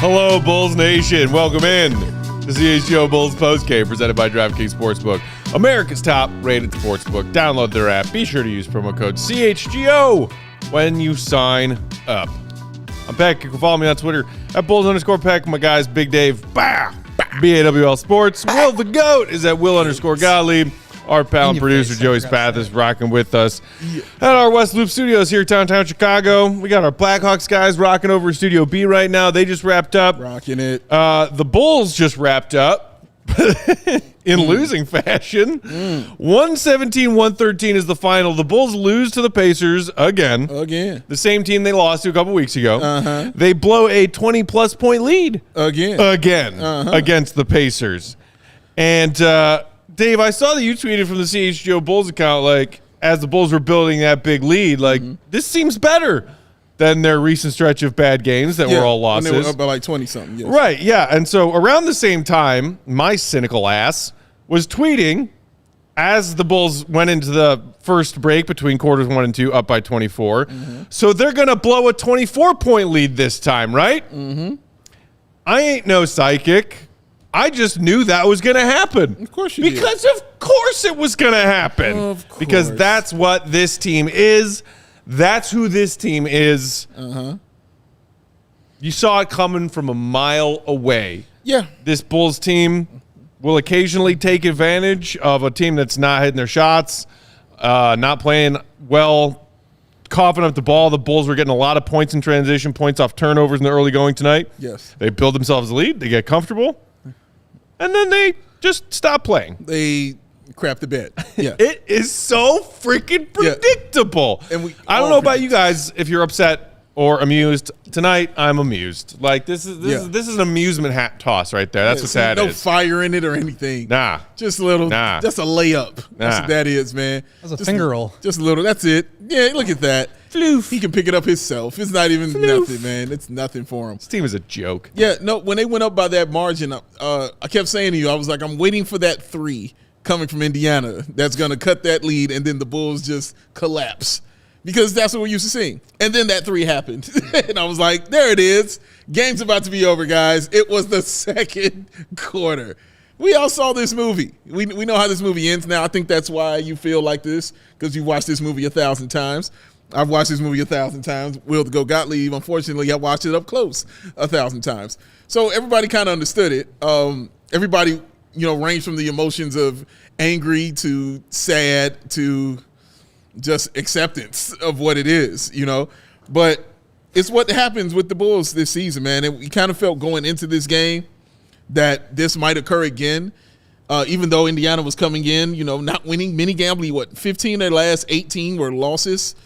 Hello, Bulls Nation. Welcome in to CHGO Bulls Postgame, presented by DraftKings Sportsbook, America's top-rated sportsbook. Download their app. Be sure to use promo code CHGO when you sign up. I'm Peck. You can follow me on Twitter at Bulls_Peck. My guys, Big Dave, BAWL Sports. Will the GOAT is at Will_Gottlieb. Our pal and producer Joey Spath is rocking with us at our West Loop Studios here downtown Chicago. We got our Blackhawks guys rocking over Studio B right now. They just wrapped up. Rocking it. The Bulls just wrapped up in losing fashion. 117-113 is the final. The Bulls lose to the Pacers again. The same team they lost to a couple weeks ago. They blow a 20-plus point lead again against the Pacers. And Dave, I saw that you tweeted from the CHGO Bulls account, like, as the Bulls were building that big lead, like, this seems better than their recent stretch of bad games that were all losses. And they were up by like 20-something. Yes. Right, yeah. And so around the same time, my cynical ass was tweeting as the Bulls went into the first break between quarters 1 and 2, up by 24. So they're going to blow a 24-point lead this time, right? I ain't no psychic. I just knew that was going to happen. Of course you did. Because of course it was going to happen. Of course. Because that's what this team is. That's who this team is. You saw it coming from a mile away. Yeah. This Bulls team will occasionally take advantage of a team that's not hitting their shots, not playing well, coughing up the ball. The Bulls were getting a lot of points in transition, points off turnovers in the early going tonight. Yes. They build themselves a lead. They get comfortable. And then they just stop playing. They crap the bed. Yeah. It is so freaking predictable. Yeah. And I don't know about you guys if you're upset or amused. Tonight, I'm amused. Like, this is an amusement hat toss right there. That's what that is. No fire in it or anything. Nah. Just a little. Nah. Just a layup. That's what that is, man. That's a finger roll. Just a little. That's it. Yeah, look at that. Floof. He can pick it up himself. It's not even nothing, man. It's nothing for him. This team is a joke. Yeah, no, when they went up by that margin, I kept saying to you, I was like, I'm waiting for that three coming from Indiana that's going to cut that lead, and then the Bulls just collapse. Because that's what we're used to seeing. And then that three happened. And I was like, there it is. Game's about to be over, guys. It was the second quarter. We all saw this movie. We know how this movie ends now. I think that's why you feel like this, because you watched this movie 1,000 times. I've watched this movie 1,000 times. Will the Go Gottlieb, unfortunately, I watched it up close 1,000 times. So everybody kind of understood it. Everybody, ranged from the emotions of angry to sad to just acceptance of what it is, But it's what happens with the Bulls this season, man. And we kind of felt going into this game that this might occur again. Even though Indiana was coming in, not winning, mini gambling, 15 of their last 18 were losses.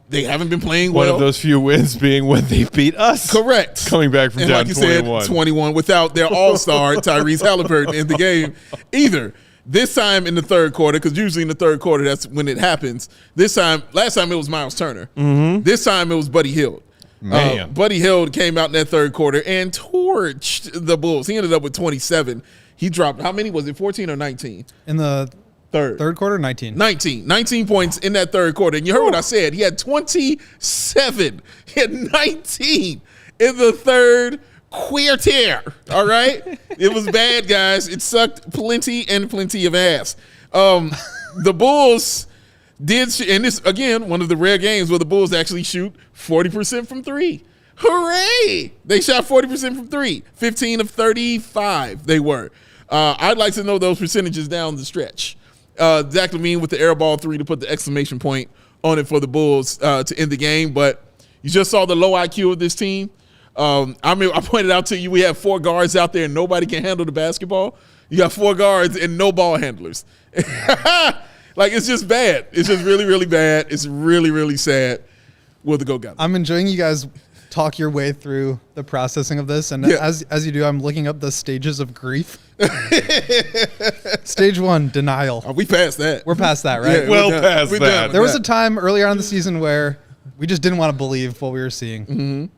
They haven't been playing well. One of those few wins being when they beat us. Correct. Coming back from and down like you 21. Said, 21 without their all-star Tyrese Halliburton in the game either. This time in the third quarter, because usually in the third quarter that's when it happens. Last time it was Miles Turner. This time it was Buddy Hield. Man. Buddy Hield came out in that third quarter and torched the Bulls. He ended up with 27. He dropped, how many was it, 14 or 19? In the third quarter, 19. 19 points in that third quarter. And you heard what I said. He had 27. He had 19 in the third quarter. All right? It was bad, guys. It sucked plenty of ass. The Bulls did, and this, again, one of the rare games where the Bulls actually shoot 40% from three. Hooray! They shot 40% from three. 15 of 35 they were. I'd like to know those percentages down the stretch. Zach Lavine with the air ball three to put the exclamation point on it for the Bulls to end the game. But you just saw the low IQ of this team. I pointed out to you, we have 4 guards out there and nobody can handle the basketball. You got 4 guards and no ball handlers. Like, it's just bad. It's just really, really bad. It's really, really sad. Will the Go Gottlieb. I'm enjoying you guys talk your way through the processing of this. And as you do, I'm looking up the stages of grief. Stage 1, denial. We passed that. We're past that, right? Yeah, past that. There was a time earlier on in the season where we just didn't want to believe what we were seeing.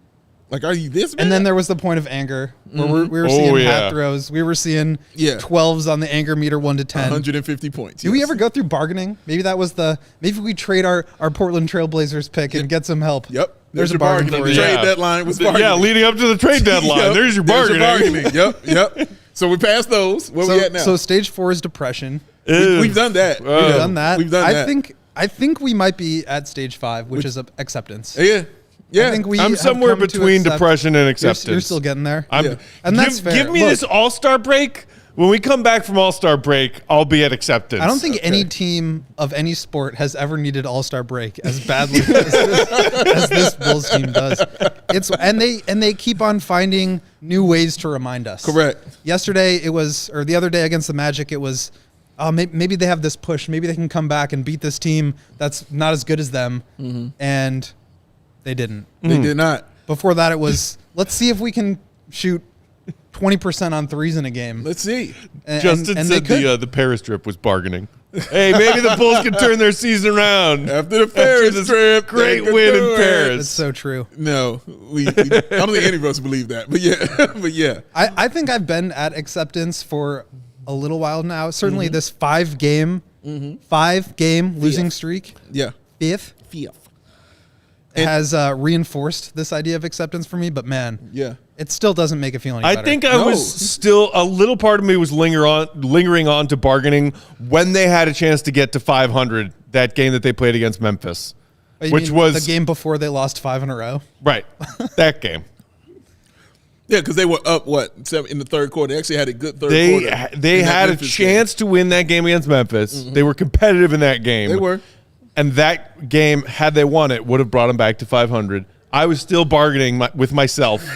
Like, are you this bad? And then there was the point of anger where we were seeing hat throws. We were seeing 12s on the anger meter 1 to 10. 150 points. Did we ever go through bargaining? Maybe that was maybe we trade our Portland Trailblazers pick and get some help. Yep. There's a bargaining. bargain. The trade deadline was bargaining. Yeah, leading up to the trade deadline. There's your bargaining. Yep. So we passed those. Where we at now? So stage 4 is depression. We've done that. We've done that. We've done that. I think we might be at stage 5, which is acceptance. Yeah. Yeah, I think I'm somewhere between depression and acceptance. You're still getting there. And that's fair. Give me this All-Star break. When we come back from All-Star break, I'll be at acceptance. I don't think any team of any sport has ever needed All-Star break as badly as this Bulls team does. And they keep on finding new ways to remind us. Correct. Yesterday the other day against the Magic, it was maybe they have this push. Maybe they can come back and beat this team that's not as good as them. Mm-hmm. And they didn't. They did not. Before that, it was, let's see if we can shoot 20% on threes in a game. Let's see. Justin said the Paris trip was bargaining. Hey, maybe the Bulls can turn their season around. After the Paris trip. Great win in Paris. It's so true. No, I don't think any of us believe that. But yeah. I think I've been at acceptance for a little while now. Certainly this 5-game losing streak. Yeah. Fifth. Has reinforced this idea of acceptance for me, but man, it still doesn't make it feel any better. I think I was still, a little part of me was lingering on to bargaining when they had a chance to get to 500, that game that they played against Memphis, which was the game before they lost 5 in a row. Right, that game. Yeah, because they were up, 7 in the third quarter. They actually had a good third quarter. They had a chance to win that game against Memphis. Mm-hmm. They were competitive in that game. They were. And that game, had they won it, would have brought them back to 500. I was still bargaining with myself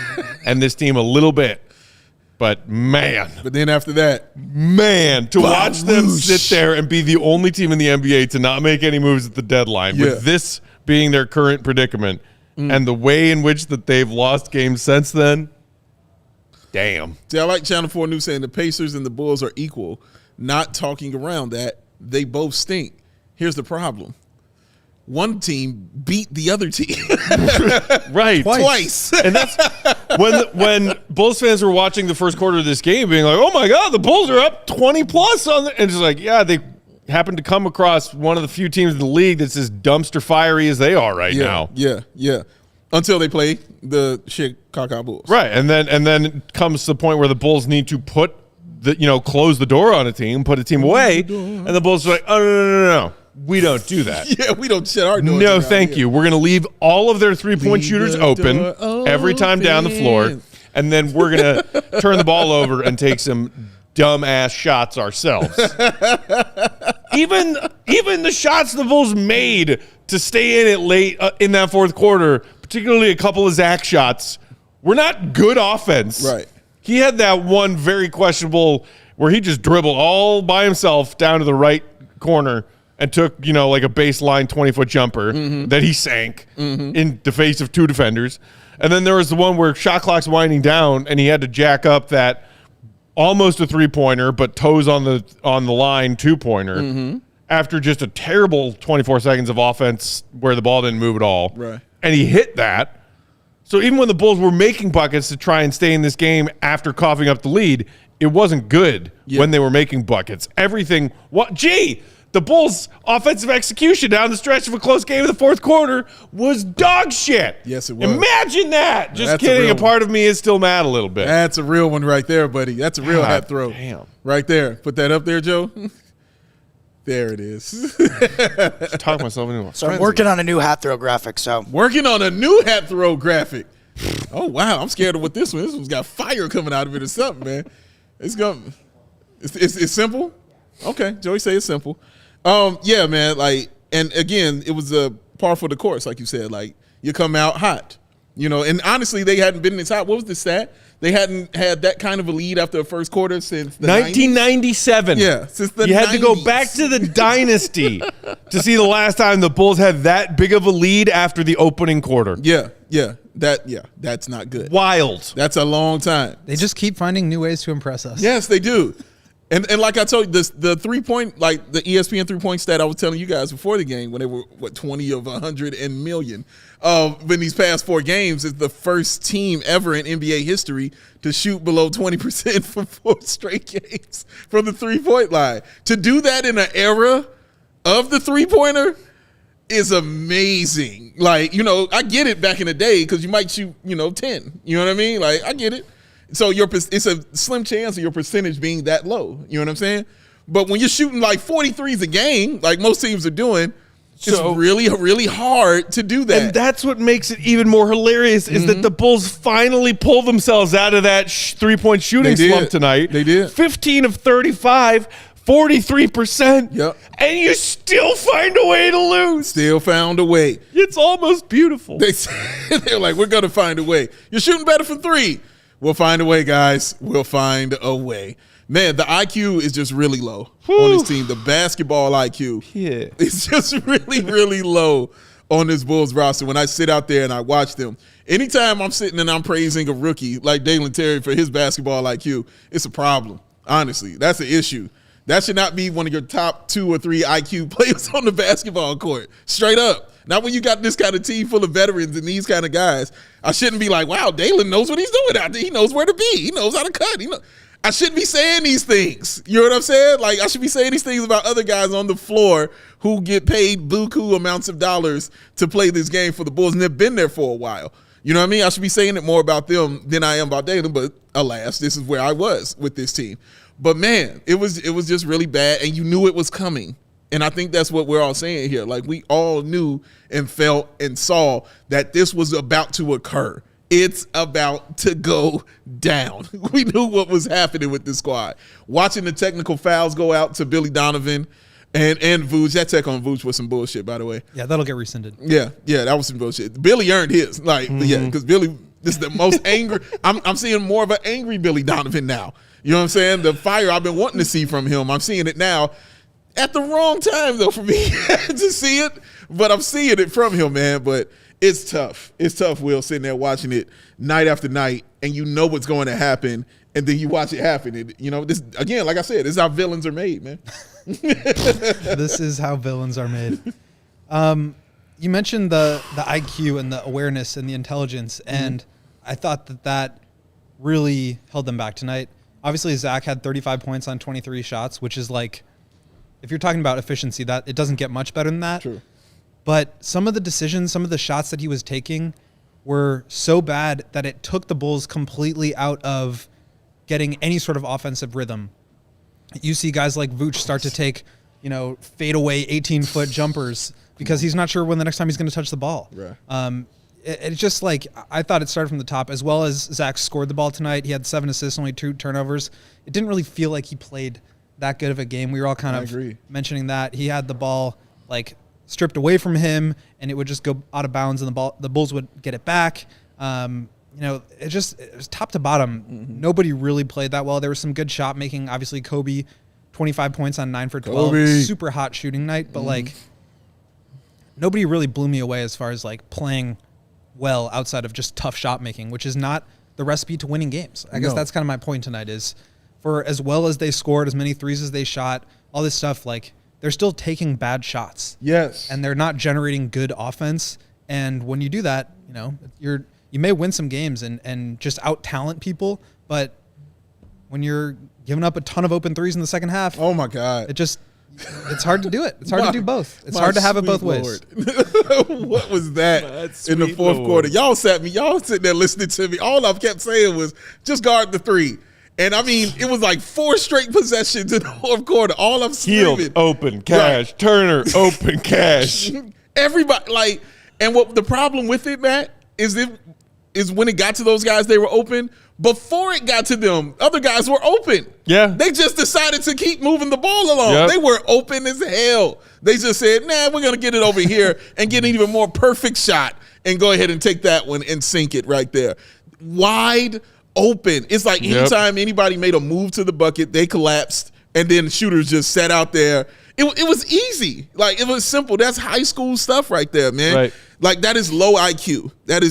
and this team a little bit. But, man. But then after that. Man, to watch them sit there and be the only team in the NBA to not make any moves at the deadline, with this being their current predicament, and the way in which that they've lost games since then, damn. See, I like Channel 4 News saying the Pacers and the Bulls are equal. Not talking around that. They both stink. Here's the problem. One team beat the other team. Right. Twice. And that's when Bulls fans were watching the first quarter of this game being like, oh my God, the Bulls are up 20 plus on and just like, yeah, they happen to come across one of the few teams in the league that's as dumpster fiery as they are right now. Yeah. Until they play the Chicago Bulls. Right. And then it comes to the point where the Bulls need to close the door on a team, put a team away, and the Bulls are like, oh no. We don't do that. Yeah, we don't shut our doors. No, thank you. We're going to leave all of their three-point shooters open every time down the floor, and then we're going to turn the ball over and take some dumb-ass shots ourselves. Even the shots the Bulls made to stay in it late in that fourth quarter, particularly a couple of Zach shots, were not good offense. Right. He had that one very questionable where he just dribbled all by himself down to the right corner and took, like a baseline 20-foot jumper that he sank in the face of 2 defenders. And then there was the one where shot clock's winding down and he had to jack up that almost a 3-pointer, but toes on the line 2-pointer after just a terrible 24 seconds of offense where the ball didn't move at all. Right. And he hit that. So even when the Bulls were making buckets to try and stay in this game after coughing up the lead, it wasn't good when they were making buckets. The Bulls' offensive execution down the stretch of a close game in the fourth quarter was dog shit. Yes, it was. Imagine that. Just That's kidding. a A part of me is still mad a little bit. That's a real one right there, buddy. That's a real hat throw. Damn. Right there. Put that up there, Joe. There it is. Just talk myself into So I'm working on a new hat throw graphic. Working on a new hat throw graphic. Oh, wow. I'm scared of what this one. This one's got fire coming out of it or something, man. It's simple? Okay. Joey say it's simple. Yeah, man. And again, it was a par for the course, like you said. You come out hot, And honestly, they hadn't been this hot. What was the stat? They hadn't had that kind of a lead after the first quarter since the 1997. 90s? Yeah, since the 90s. You had to go back to the dynasty to see the last time the Bulls had that big of a lead after the opening quarter. Yeah. That's not good. Wild. That's a long time. They just keep finding new ways to impress us. Yes, they do. And like I told you, the 3-point, like the ESPN 3-point stat I was telling you guys before the game when they were, 20 of 100 and million. In these past 4 games, is the first team ever in NBA history to shoot below 20% for 4 straight games from the 3-point line. To do that in an era of the 3-pointer is amazing. Like, I get it back in the day because you might shoot, 10. You know what I mean? Like, I get it. So it's a slim chance of your percentage being that low. You know what I'm saying? But when you're shooting like 43s a game, like most teams are doing, it's really, really hard to do that. And that's what makes it even more hilarious is that the Bulls finally pull themselves out of that 3-point shooting slump tonight. They did. 15 of 35, 43%. Yep. And you still find a way to lose. Still found a way. It's almost beautiful. They're like, we're going to find a way. You're shooting better from 3. We'll find a way, guys. We'll find a way. Man, the IQ is just really low on this team. The basketball IQ is just really, really low on this Bulls roster. When I sit out there and I watch them, anytime I'm sitting and I'm praising a rookie like Dalen Terry for his basketball IQ, it's a problem. Honestly, that's an issue. That should not be one of your top 2 or 3 IQ players on the basketball court. Straight up. Not when you got this kind of team full of veterans and these kind of guys. I shouldn't be like, wow, Dalen knows what he's doing out there. He knows where to be. He knows how to cut. I shouldn't be saying these things. You know what I'm saying? Like, I should be saying these things about other guys on the floor who get paid buku amounts of dollars to play this game for the Bulls and they've been there for a while. You know what I mean? I should be saying it more about them than I am about Dalen, but alas, this is where I was with this team. But man, it was just really bad, and you knew it was coming. And I think that's what we're all saying here. Like, we all knew and felt and saw that this was about to occur. It's about to go down. We knew what was happening with this squad. Watching the technical fouls go out to Billy Donovan and Vooch. That tech on Vooch was some bullshit, by the way. Yeah, that'll get rescinded. Yeah, that was some bullshit. Billy earned his. Like, yeah, because Billy, this is the most angry. I'm seeing more of an angry Billy Donovan now. You know what I'm saying? The fire I've been wanting to see from him, I'm seeing it now. At the wrong time, though, for me to see it. But I'm seeing it from him, man. But it's tough. It's tough, Will, sitting there watching it night after night, and you know what's going to happen, and then you watch it happen. And, this again, like I said, this is how villains are made, man. This is how villains are made. You mentioned the IQ and the awareness and the intelligence, and I thought that really held them back tonight. Obviously, Zach had 35 points on 23 shots, which is like, if you're talking about efficiency, that it doesn't get much better than that. True. But some of the decisions, some of the shots that he was taking were so bad that it took the Bulls completely out of getting any sort of offensive rhythm. You see guys like Vooch start to take, fade away 18-foot jumpers because he's not sure when the next time he's going to touch the ball. Right. It's just like, I thought it started from the top, as well as Zach scored the ball tonight. He had 7 assists, only 2 turnovers. It didn't really feel like he played that good of a game. We were all kind of mentioning that. He had the ball stripped away from him, and it would just go out of bounds, and the Bulls would get it back. It was top to bottom. Nobody really played that well. There was some good shot making. Obviously, Coby, 25 points on 9 for 12. Super hot shooting night, but nobody really blew me away as far as playing well outside of just tough shot making, which is not the recipe to winning games. I guess that's kind of my point tonight is, for as well as they scored, as many threes as they shot, all this stuff, they're still taking bad shots. Yes. And they're not generating good offense. And when you do that, you may win some games and just out-talent people, but when you're giving up a ton of open threes in the second half, oh my God, it's hard to do it. It's hard to do both. It's hard to have it both ways. What was that in the fourth quarter? Y'all sitting there listening to me. All I've kept saying was just guard the 3. And I mean, it was 4 straight possessions in the fourth quarter. All I'm screaming. Hield, open, cash. Right. Turner, open, cash. Everybody, and what the problem with it, Matt, is when it got to those guys, they were open. Before it got to them, other guys were open. Yeah. They just decided to keep moving the ball along. Yep. They were open as hell. They just said, nah, we're going to get it over here and get an even more perfect shot and go ahead and take that one and sink it right there. Wide open. It's like anytime anybody made a move to the bucket, they collapsed, and then shooters just sat out there It was easy. Like, it was simple. That's high school stuff right there, man. Right. Like, that is low IQ. That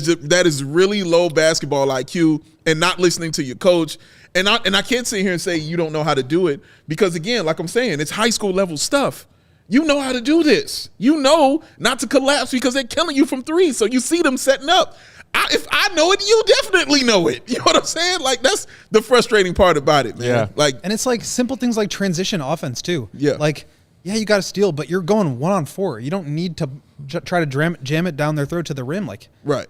is really low basketball IQ, and not listening to your coach. And I can't sit here and say you don't know how to do it, because, again, like I'm saying, it's high school level stuff. You know how to do this. You know not to collapse because they're killing you from three. So you see them setting up. If I know it, you definitely know it. You know what I'm saying? Like, that's the frustrating part about it, man. Yeah. Like, And it's like simple things like transition offense too. Yeah. Like, yeah, you got to steal, but you're going 1-on-4. You don't need to try to jam it down their throat to the rim. Like, right.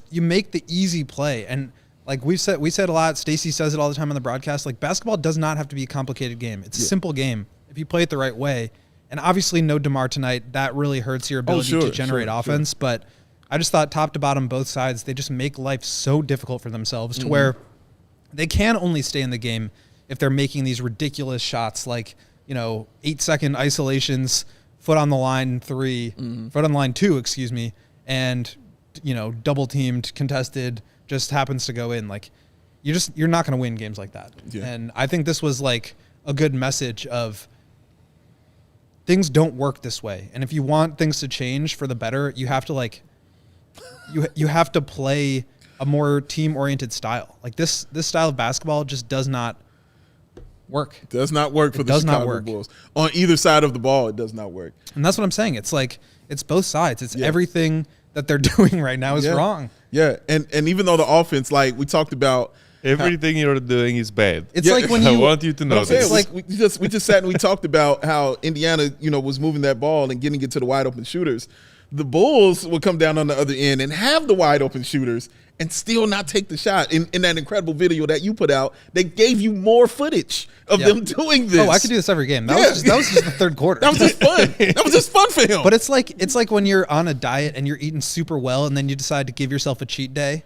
you make the easy play. And like we said a lot, Stacey says it all the time on the broadcast, like, basketball does not have to be a complicated game. It's a simple game if you play it the right way. And obviously no DeMar tonight. That really hurts your ability to generate offense. But I just thought top to bottom, both sides, they just make life so difficult for themselves to where they can only stay in the game if they're making these ridiculous shots like, 8-second isolations, foot on the line 3, foot on the line 2, and, double teamed, contested, just happens to go in. Like, you're not going to win games like that. Yeah. And I think this was like a good message of, things don't work this way. And if you want things to change for the better, you have to you have to play a more team-oriented style. Like, this style of basketball just does not work. It does not work for the Chicago Bulls. On either side of the ball, it does not work. And that's what I'm saying. It's like, it's both sides. It's everything that they're doing right now is wrong. Yeah. And even though the offense, like we talked about, everything you're doing is bad. It's like when you I want you to know this. It's like we just sat and we talked about how Indiana, was moving that ball and getting it to the wide open shooters. The Bulls would come down on the other end and have the wide open shooters and still not take the shot. In that incredible video that you put out, they gave you more footage of them doing this. Oh, I could do this every game. That was just the third quarter. That was just fun. That was just fun for him. But it's like when you're on a diet and you're eating super well, and then you decide to give yourself a cheat day,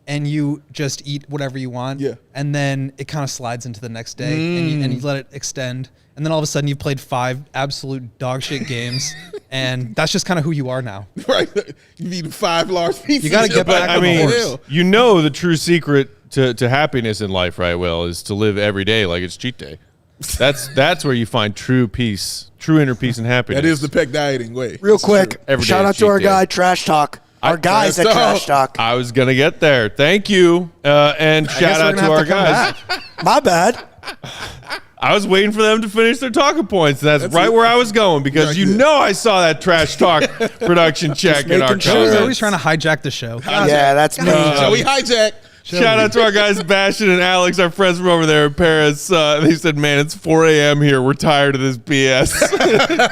and you just eat whatever you want. Yeah. And then it kind of slides into the next day, and you let it extend. And then all of a sudden you've played 5 absolute dog shit games, and that's just kind of who you are now. Right. You've eaten 5 large pieces. You got to get back on the horse. The true secret to happiness in life, right, Will, is to live every day like it's cheat day. That's where you find true peace, true inner peace and happiness. That is the Peck dieting way. Real quick, shout out to our guy, Trash Talk. Our guys at Trash Talk. I was going to get there. Thank you. And shout out to our guys. My bad. I was waiting for them to finish their talking points. That's right where I was going, because I saw that Trash Talk production check in our comments. He's always trying to hijack the show. Yeah, that's me. Joey hijack. Shout out to our guys, Bastion and Alex, our friends from over there in Paris. They said, man, it's 4 a.m. here. We're tired of this BS.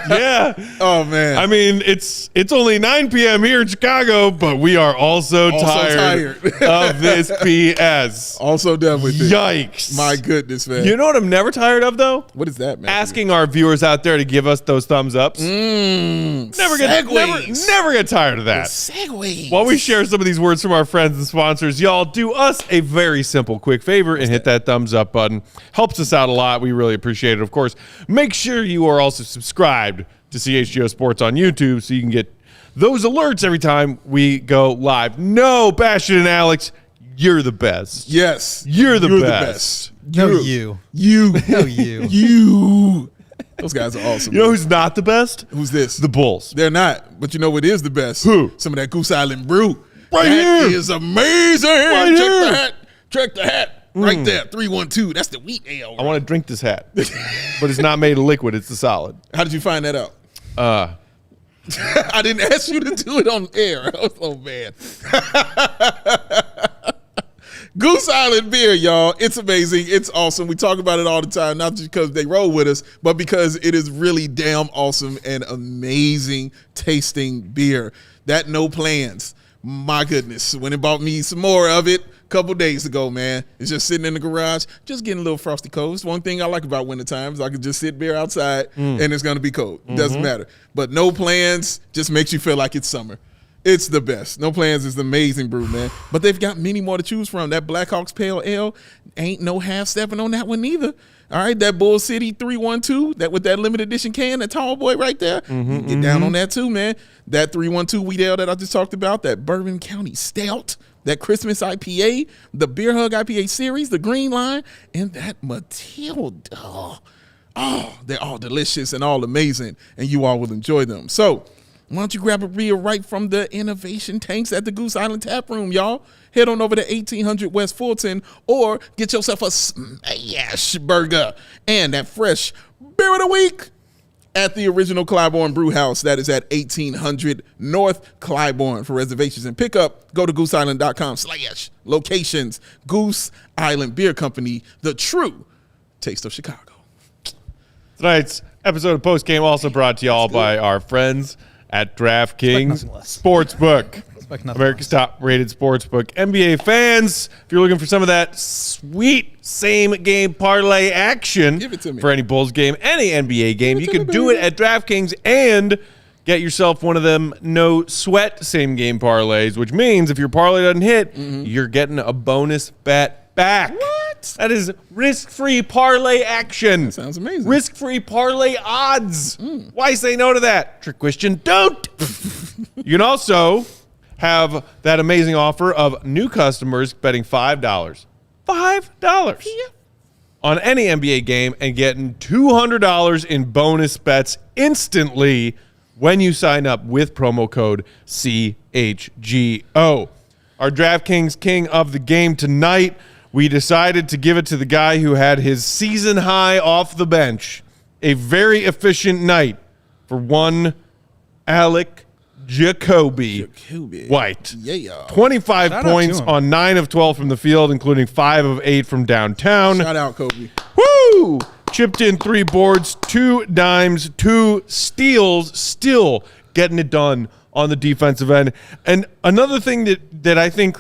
Yeah. Oh, man. I mean, it's only 9 p.m. here in Chicago, but we are also tired of this BS. Also done with it. Yikes. My goodness, man. You know what I'm never tired of, though? What is that, man? Asking our viewers out there to give us those thumbs ups. Never get tired of that. Segues. While we share some of these words from our friends and sponsors, y'all do us a very simple, quick favor and hit that thumbs up button. Helps us out a lot. We really appreciate it. Of course, make sure you are also subscribed to CHGO Sports on YouTube so you can get those alerts every time we go live. No, Bastion and Alex, you're the best. Yes. You're the best. No, you. No, you. You. Those guys are awesome. You know who's not the best? Who's this? The Bulls. They're not. But you know what is the best? Who? Some of that Goose Island brew. Right that here. is amazing. Right Check here. the hat. Check the hat. Right there. 312. That's the wheat ale. I want to drink this hat, but it's not made of liquid. It's the solid. How did you find that out? I didn't ask you to do it on air. Oh, man. Goose Island beer, y'all. It's amazing. It's awesome. We talk about it all the time, not just because they roll with us, but because it is really damn awesome and amazing tasting beer. That No Plans. My goodness. Went and bought me some more of it a couple days ago, man. It's just sitting in the garage, just getting a little frosty cold. It's one thing I like about winter times. I can just sit beer outside and it's going to be cold. Doesn't matter. But No Plans just makes you feel like it's summer. It's the best. No Plans is the amazing brew, man. But they've got many more to choose from. That Blackhawks Pale Ale, ain't no half-stepping on that one either. All right, that Bull City 312, that with that limited edition can, that tall boy right there, get down on that too, man. That 312 wheat ale that I just talked about, that Bourbon County Stout, that Christmas IPA, the Beer Hug IPA series, the Green Line, and that Matilda. they're all delicious and all amazing, and you all will enjoy them. So why don't you grab a beer right from the innovation tanks at the Goose Island Tap Room, y'all? Head on over to 1800 West Fulton or get yourself a smash burger and that fresh beer of the week at the original Clybourne Brew House. That is at 1800 North Clybourne. For reservations and pickup, go to gooseisland.com/locations. Goose Island Beer Company, the true taste of Chicago. Tonight's episode of Postgame also brought to y'all by our friends at DraftKings Sportsbook. America's top-rated sportsbook. NBA fans, if you're looking for some of that sweet same-game parlay action Give it to me. for any Bulls game, any NBA game, you can do it at DraftKings and get yourself one of them no-sweat same-game parlays, which means if your parlay doesn't hit, you're getting a bonus bet back. What? That is risk-free parlay action. That sounds amazing. Risk-free parlay odds. Why say no to that? Trick question, don't. You can also have that amazing offer of new customers betting $5 on any NBA game and getting $200 in bonus bets instantly when you sign up with promo code CHGO. Our DraftKings King of the Game tonight, we decided to give it to the guy who had his season high off the bench. A very efficient night for one Alec Coby White. Yeah. 25 Shout out points to him. on 9 of 12 from the field, including 5 of 8 from downtown. Shout out, Coby. Woo! Chipped in 3 boards, 2 dimes, 2 steals, still getting it done on the defensive end. And another thing that I think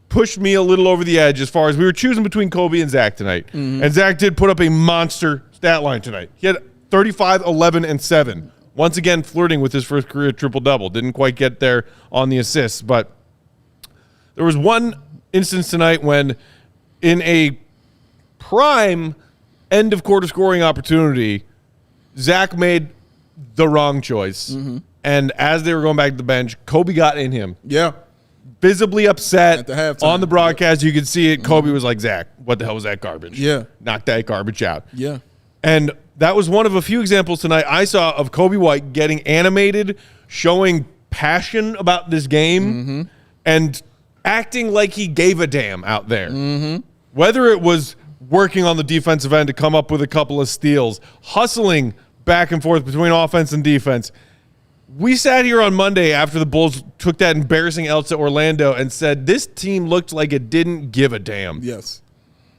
pushed me a little over the edge as far as we were choosing between Coby and Zach tonight. And Zach did put up a monster stat line tonight. He had 35, 11, and 7. Once again, flirting with his first career triple-double. Didn't quite get there on the assists, but there was one instance tonight when in a prime end-of-quarter scoring opportunity, Zach made the wrong choice. And as they were going back to the bench, Coby got in him. Yeah. Visibly upset. At the halftime. On the broadcast, you could see it. Coby was like, Zach, what the hell was that garbage? Yeah. Knock that garbage out. Yeah. And that was one of a few examples tonight I saw of Coby White getting animated, showing passion about this game, and acting like he gave a damn out there. Whether it was working on the defensive end to come up with a couple of steals, hustling back and forth between offense and defense. We sat here on Monday after the Bulls took that embarrassing L to Orlando and said this team looked like it didn't give a damn. Yes.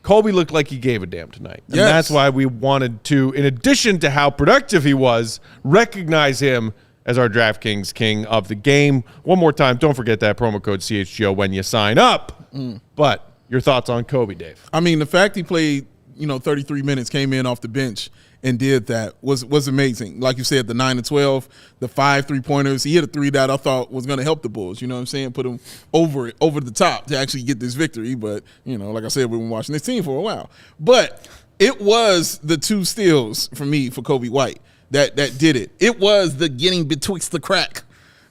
Coby looked like he gave a damn tonight. And Yes. that's why we wanted to, in addition to how productive he was, recognize him as our DraftKings King of the Game. One more time, don't forget that promo code CHGO when you sign up. But your thoughts on Coby, Dave? I mean, the fact he played, 33 minutes, came in off the bench and did that was amazing. Like you said, the 9 and 12, the 5 3-pointers. He hit a 3 that I thought was going to help the Bulls. You know what I'm saying? Put them over the top to actually get this victory. But, like I said, we've been watching this team for a while. But it was the 2 steals for me for Coby White that did it. It was the getting betwixt the crack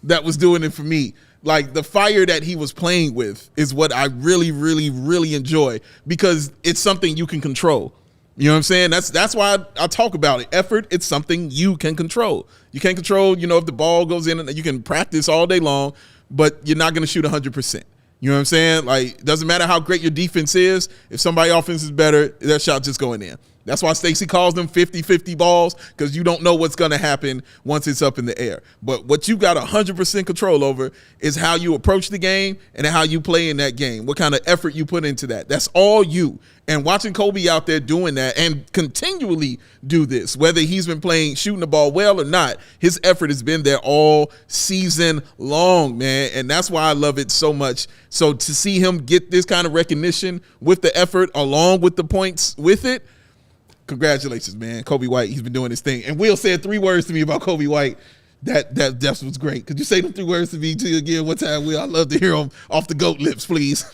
that was doing it for me. Like, the fire that he was playing with is what I really, really, really enjoy because it's something you can control. You know what I'm saying? That's why I talk about it. Effort, it's something you can control. You can't control, if the ball goes in, and you can practice all day long, but you're not going to shoot 100%. You know what I'm saying? Like, it doesn't matter how great your defense is. If somebody's offense is better, that shot just going in. That's why Stacey calls them 50-50 balls, because you don't know what's going to happen once it's up in the air. But what you got 100% control over is how you approach the game and how you play in that game, what kind of effort you put into that. That's all you. And watching Coby out there doing that and continually do this, whether he's been shooting the ball well or not, his effort has been there all season long, man. And that's why I love it so much. So to see him get this kind of recognition with the effort along with the points with it, congratulations, man. Coby White, he's been doing his thing. And Will said 3 words to me about Coby White. That was great. Could you say them 3 words to me too again one time, Will? I'd love to hear them off the GOAT lips, please.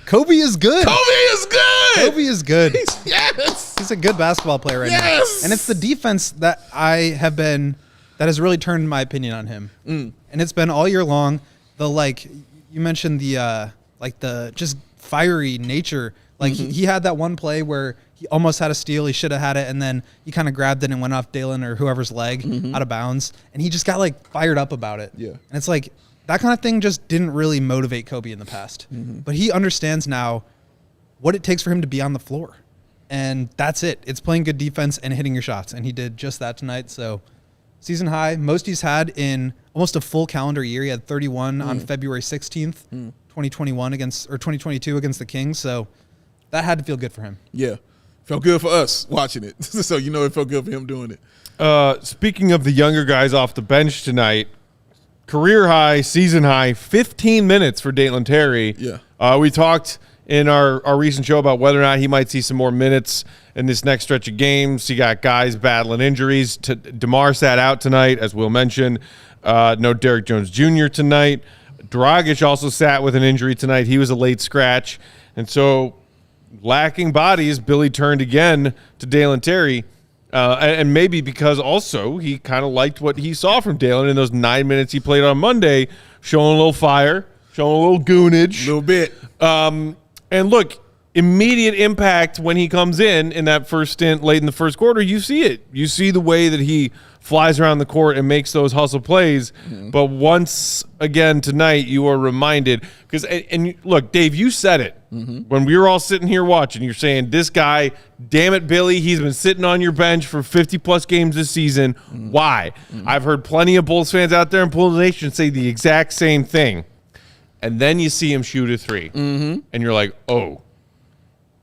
Coby is good. Coby is good. Coby is good. Yes. He's a good basketball player right now. And it's the defense that that has really turned my opinion on him. And it's been all year long. You mentioned the just fiery nature. Like he had that one play where he almost had a steal. He should have had it. And then he kind of grabbed it and went off Dalen or whoever's leg out of bounds. And he just got like fired up about it. Yeah. And it's like that kind of thing just didn't really motivate Coby in the past. But he understands now what it takes for him to be on the floor. And that's it. It's playing good defense and hitting your shots. And he did just that tonight. So season high, most he's had in almost a full calendar year. He had 31 on February 16th, 2022 against the Kings. So that had to feel good for him. Yeah. Felt good for us watching it. So it felt good for him doing it. Speaking of the younger guys off the bench tonight, career high, season high, 15 minutes for Dalen Terry. Yeah. We talked in our recent show about whether or not he might see some more minutes in this next stretch of games. You got guys battling injuries. DeMar sat out tonight, as Will mentioned. No Derrick Jones Jr. tonight. Dragic also sat with an injury tonight. He was a late scratch. And so, lacking bodies, Billy turned again to Dalen Terry. And maybe because also he kind of liked what he saw from Dalen in those 9 minutes he played on Monday, showing a little fire, showing a little goonage. A little bit. And look, immediate impact when he comes in that first stint late in the first quarter, you see it. You see the way that he flies around the court and makes those hustle plays. But once again tonight, you are reminded, because and look, Dave, you said it when we were all sitting here watching. You're saying, this guy, damn it, Billy, he's been sitting on your bench for 50-plus games this season. Why? I've heard plenty of Bulls fans out there in Bulls Nation say the exact same thing. And then you see him shoot a three, and you're like, oh,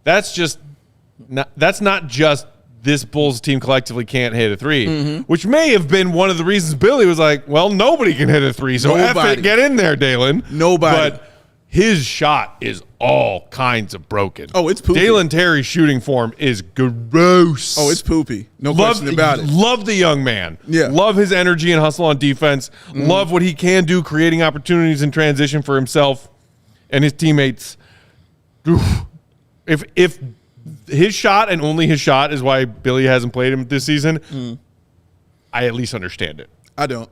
that's not just this Bulls team collectively can't hit a three, which may have been one of the reasons Billy was like, well, nobody can hit a three, so F it, get in there, Dalen. Nobody. But his shot is all kinds of broken. Oh, it's poopy. Dalen Terry's shooting form is gross. Oh, it's poopy. No question about it. Love the young man. Yeah. Love his energy and hustle on defense. Love what he can do, creating opportunities in transition for himself and his teammates. Oof. If his shot and only his shot is why Billy hasn't played him this season, I at least understand it. I don't.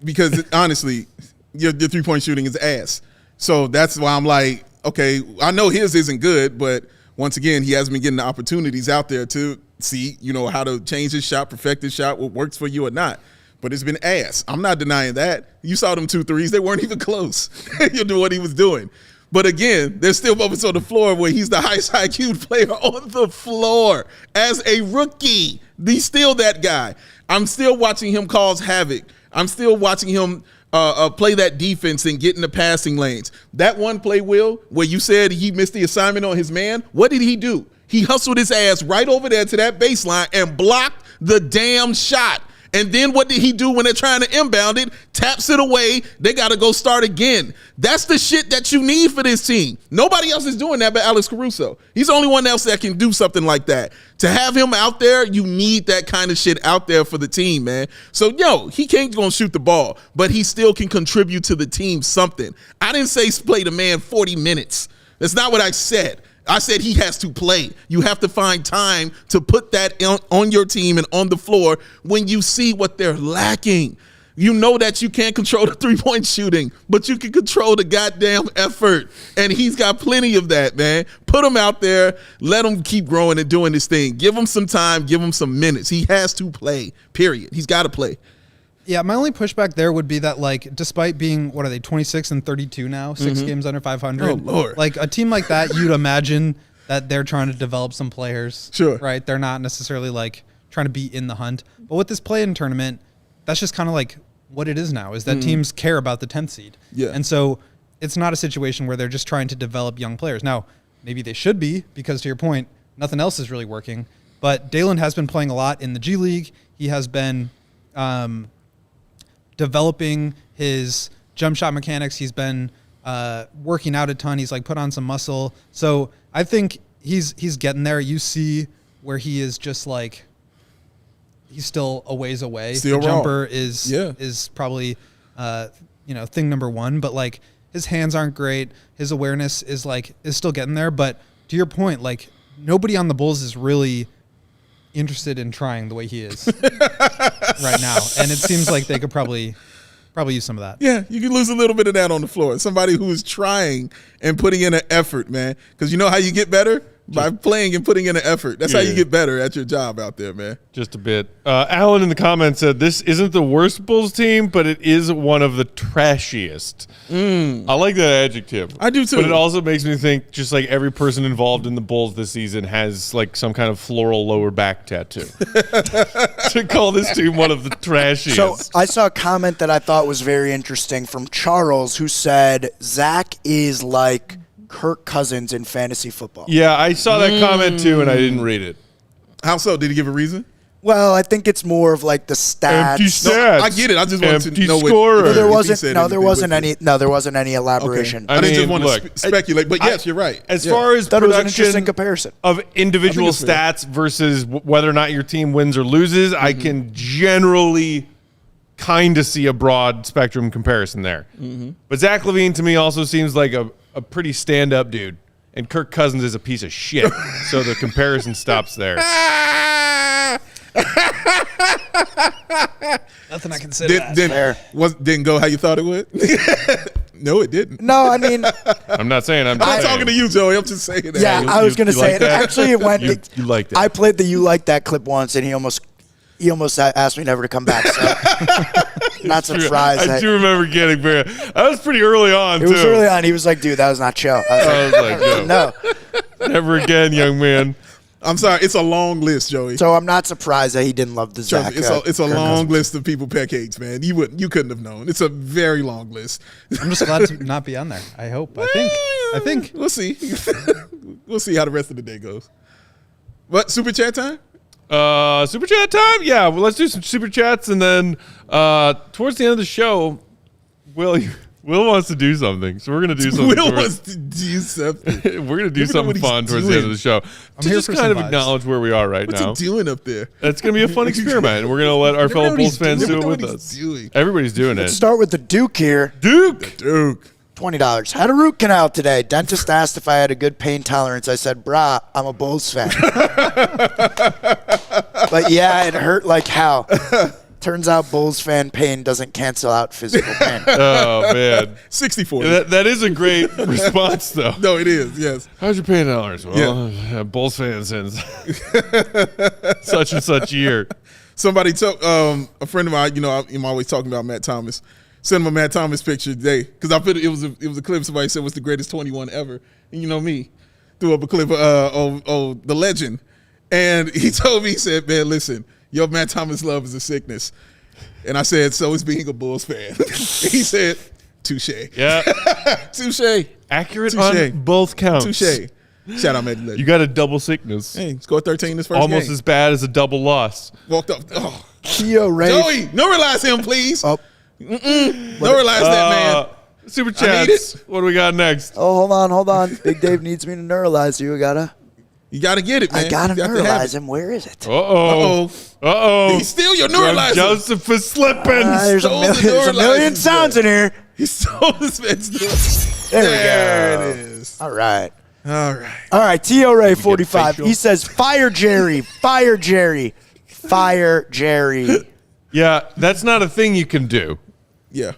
Because honestly, your three-point shooting is ass. So that's why I'm like, okay, I know his isn't good, but once again, he hasn't been getting the opportunities out there to see, how to change his shot, perfect his shot, what works for you or not. But it's been ass. I'm not denying that. You saw them 2 threes. They weren't even close. You knew what he was doing. But again, there's still moments on the floor where he's the highest IQ player on the floor as a rookie. He's still that guy. I'm still watching him cause havoc. I'm still watching him play that defense and get in the passing lanes. That one play, Will, where you said he missed the assignment on his man, what did he do? He hustled his ass right over there to that baseline and blocked the damn shot. And then what did he do when they're trying to inbound it? Taps it away. They got to go start again. That's the shit that you need for this team. Nobody else is doing that but Alex Caruso. He's the only one else that can do something like that. To have him out there, you need that kind of shit out there for the team, man. So, he can't go and shoot the ball, but he still can contribute to the team something. I didn't say play the man 40 minutes. That's not what I said. I said he has to play. You have to find time to put that on your team and on the floor when you see what they're lacking. You know that you can't control the three-point shooting, but you can control the goddamn effort. And he's got plenty of that, man. Put him out there. Let him keep growing and doing this thing. Give him some time. Give him some minutes. He has to play, period. He's got to play. Yeah, my only pushback there would be that, despite being, 26 and 32 now, 6 games under 500. Oh, Lord. A team like that, you'd imagine that they're trying to develop some players. Sure. Right? They're not necessarily, trying to be in the hunt. But with this play-in tournament, that's just kind of, what it is now, is that teams care about the 10th seed. Yeah. And so it's not a situation where they're just trying to develop young players. Now, maybe they should be, because to your point, nothing else is really working. But Dalen has been playing a lot in the G League. He has been developing his jump shot mechanics. He's been working out a ton. He's put on some muscle. So I think he's getting there. You see where he is just he's still a ways away. Still the raw. Jumper is probably thing number one. But his hands aren't great. His awareness is still getting there. But to your point, nobody on the Bulls is really interested in trying the way he is right now. And it seems like they could probably Probably use some of that. Yeah, you can lose a little bit of that on the floor. Somebody who is trying and putting in an effort, man. Because you know how you get better? By playing and putting in an effort. That's how you get better at your job out there, man. Just a bit. Alan in the comments said, this isn't the worst Bulls team, but it is one of the trashiest. I like that adjective. I do too. But it also makes me think just like every person involved in the Bulls this season has like some kind of floral lower back tattoo. To call this team one of the trashiest. So I saw a comment that I thought was very interesting from Charles, who said Zach is like Kirk Cousins in fantasy football. Yeah, I saw that comment too, and I didn't read it. How so? Did he give a reason? Well, I think it's more of like the stats. Empty stats. No, I get it. I just wanted to know scorer. what There wasn't any elaboration. Okay. I didn't just want to look, speculate, but yes, you're right. As far as That was an production interesting comparison of individual stats versus whether or not your team wins or loses, I can generally kind of see a broad spectrum comparison there. But Zach Lavine to me also seems like a pretty stand-up dude, and Kirk Cousins is a piece of shit. So the comparison stops there. Nothing I can say to that. Didn't go how you thought it would? No, it didn't. No, I mean, I'm not saying I'm not talking to you, Joey. I'm just saying that. yeah, I was going to say like it. that? Actually, it went. You liked it. I played the "You Like That" clip once, and he almost asked me never to come back. So, not surprised. I do remember getting very. That was pretty early on. It was early on. He was like, "Dude, that was not chill." I was like, Yo, "No." Never again, young man. I'm sorry. It's a long list, Joey. So I'm not surprised that he didn't love the Zach. It's a long list of people Peck hates, man. You couldn't have known. It's a very long list. I'm just glad to not be on there. I hope. I think. We'll see. We'll see how the rest of the day goes. What, super chat time? Super chat time? Yeah, well, let's do some super chats, and then towards the end of the show, Will wants to do something, so we're gonna do something. Will wants to do something. We're gonna do something fun towards the end of the show to just kind of acknowledge where we are right now. What's he doing up there? It's gonna be a fun experiment, and we're gonna let our fellow Bulls fans do it with us. Everybody's doing it. Let's start with the Duke here. Duke. $20. Had a root canal today. Dentist asked if I had a good pain tolerance. I said, brah, I'm a Bulls fan. But yeah, it hurt like hell. Turns out Bulls fan pain doesn't cancel out physical pain. Oh, man. 60-40. That is a great response, though. No, it is, yes. How's your pain tolerance? Well, Bulls fan since such and such year. Somebody told a friend of mine, I'm always talking about Matt Thomas. Sent him a Matt Thomas picture today because I put it was a clip somebody said was the greatest 21 ever. And you know me, threw up a clip of the legend. And he told me, he said, man, listen, your Matt Thomas love is a sickness. And I said, so is being a Bulls fan. He said, touche. Yeah. Touche. Accurate on both counts. Touche. Shout out, Matt. You got a double sickness. Hey, scored 13 this first Almost game. as bad as a double loss. Walked up. Oh. Keo Ray. Joey, neuralize him, please. Oh. Neuralize that man. Super chats. What do we got next? Oh, hold on. Big Dave needs me to neuralize you. You gotta get it, man. I gotta neuralize him. Where is it? Uh-oh. He's still your neuralizer. Joseph is slipping. There's a million sounds in here. He stole this man's neuralizer. There it is. All right. All right. T.O. Ray 45. He says, fire Jerry. Fire Jerry. Fire Jerry. Yeah, that's not a thing you can do. Yeah.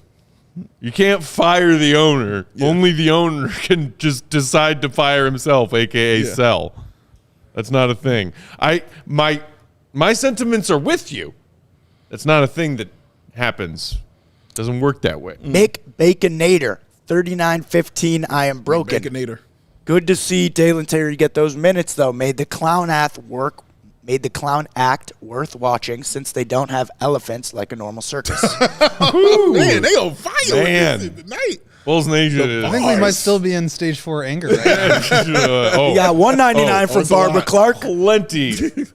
You can't fire the owner. Yeah. Only the owner can just decide to fire himself, a.k.a. sell. That's not a thing. My sentiments are with you. That's not a thing that happens. Doesn't work that way. Nick Baconator, 39-15, I am broken. Baconator. Good to see Dalen Terry get those minutes, though. Made the clown act worth watching since they don't have elephants like a normal circus. Ooh, man, they on fire man. with this tonight. Bulls Nation is. I think we might still be in stage 4 anger right now. You got $199 for Barbara Clark.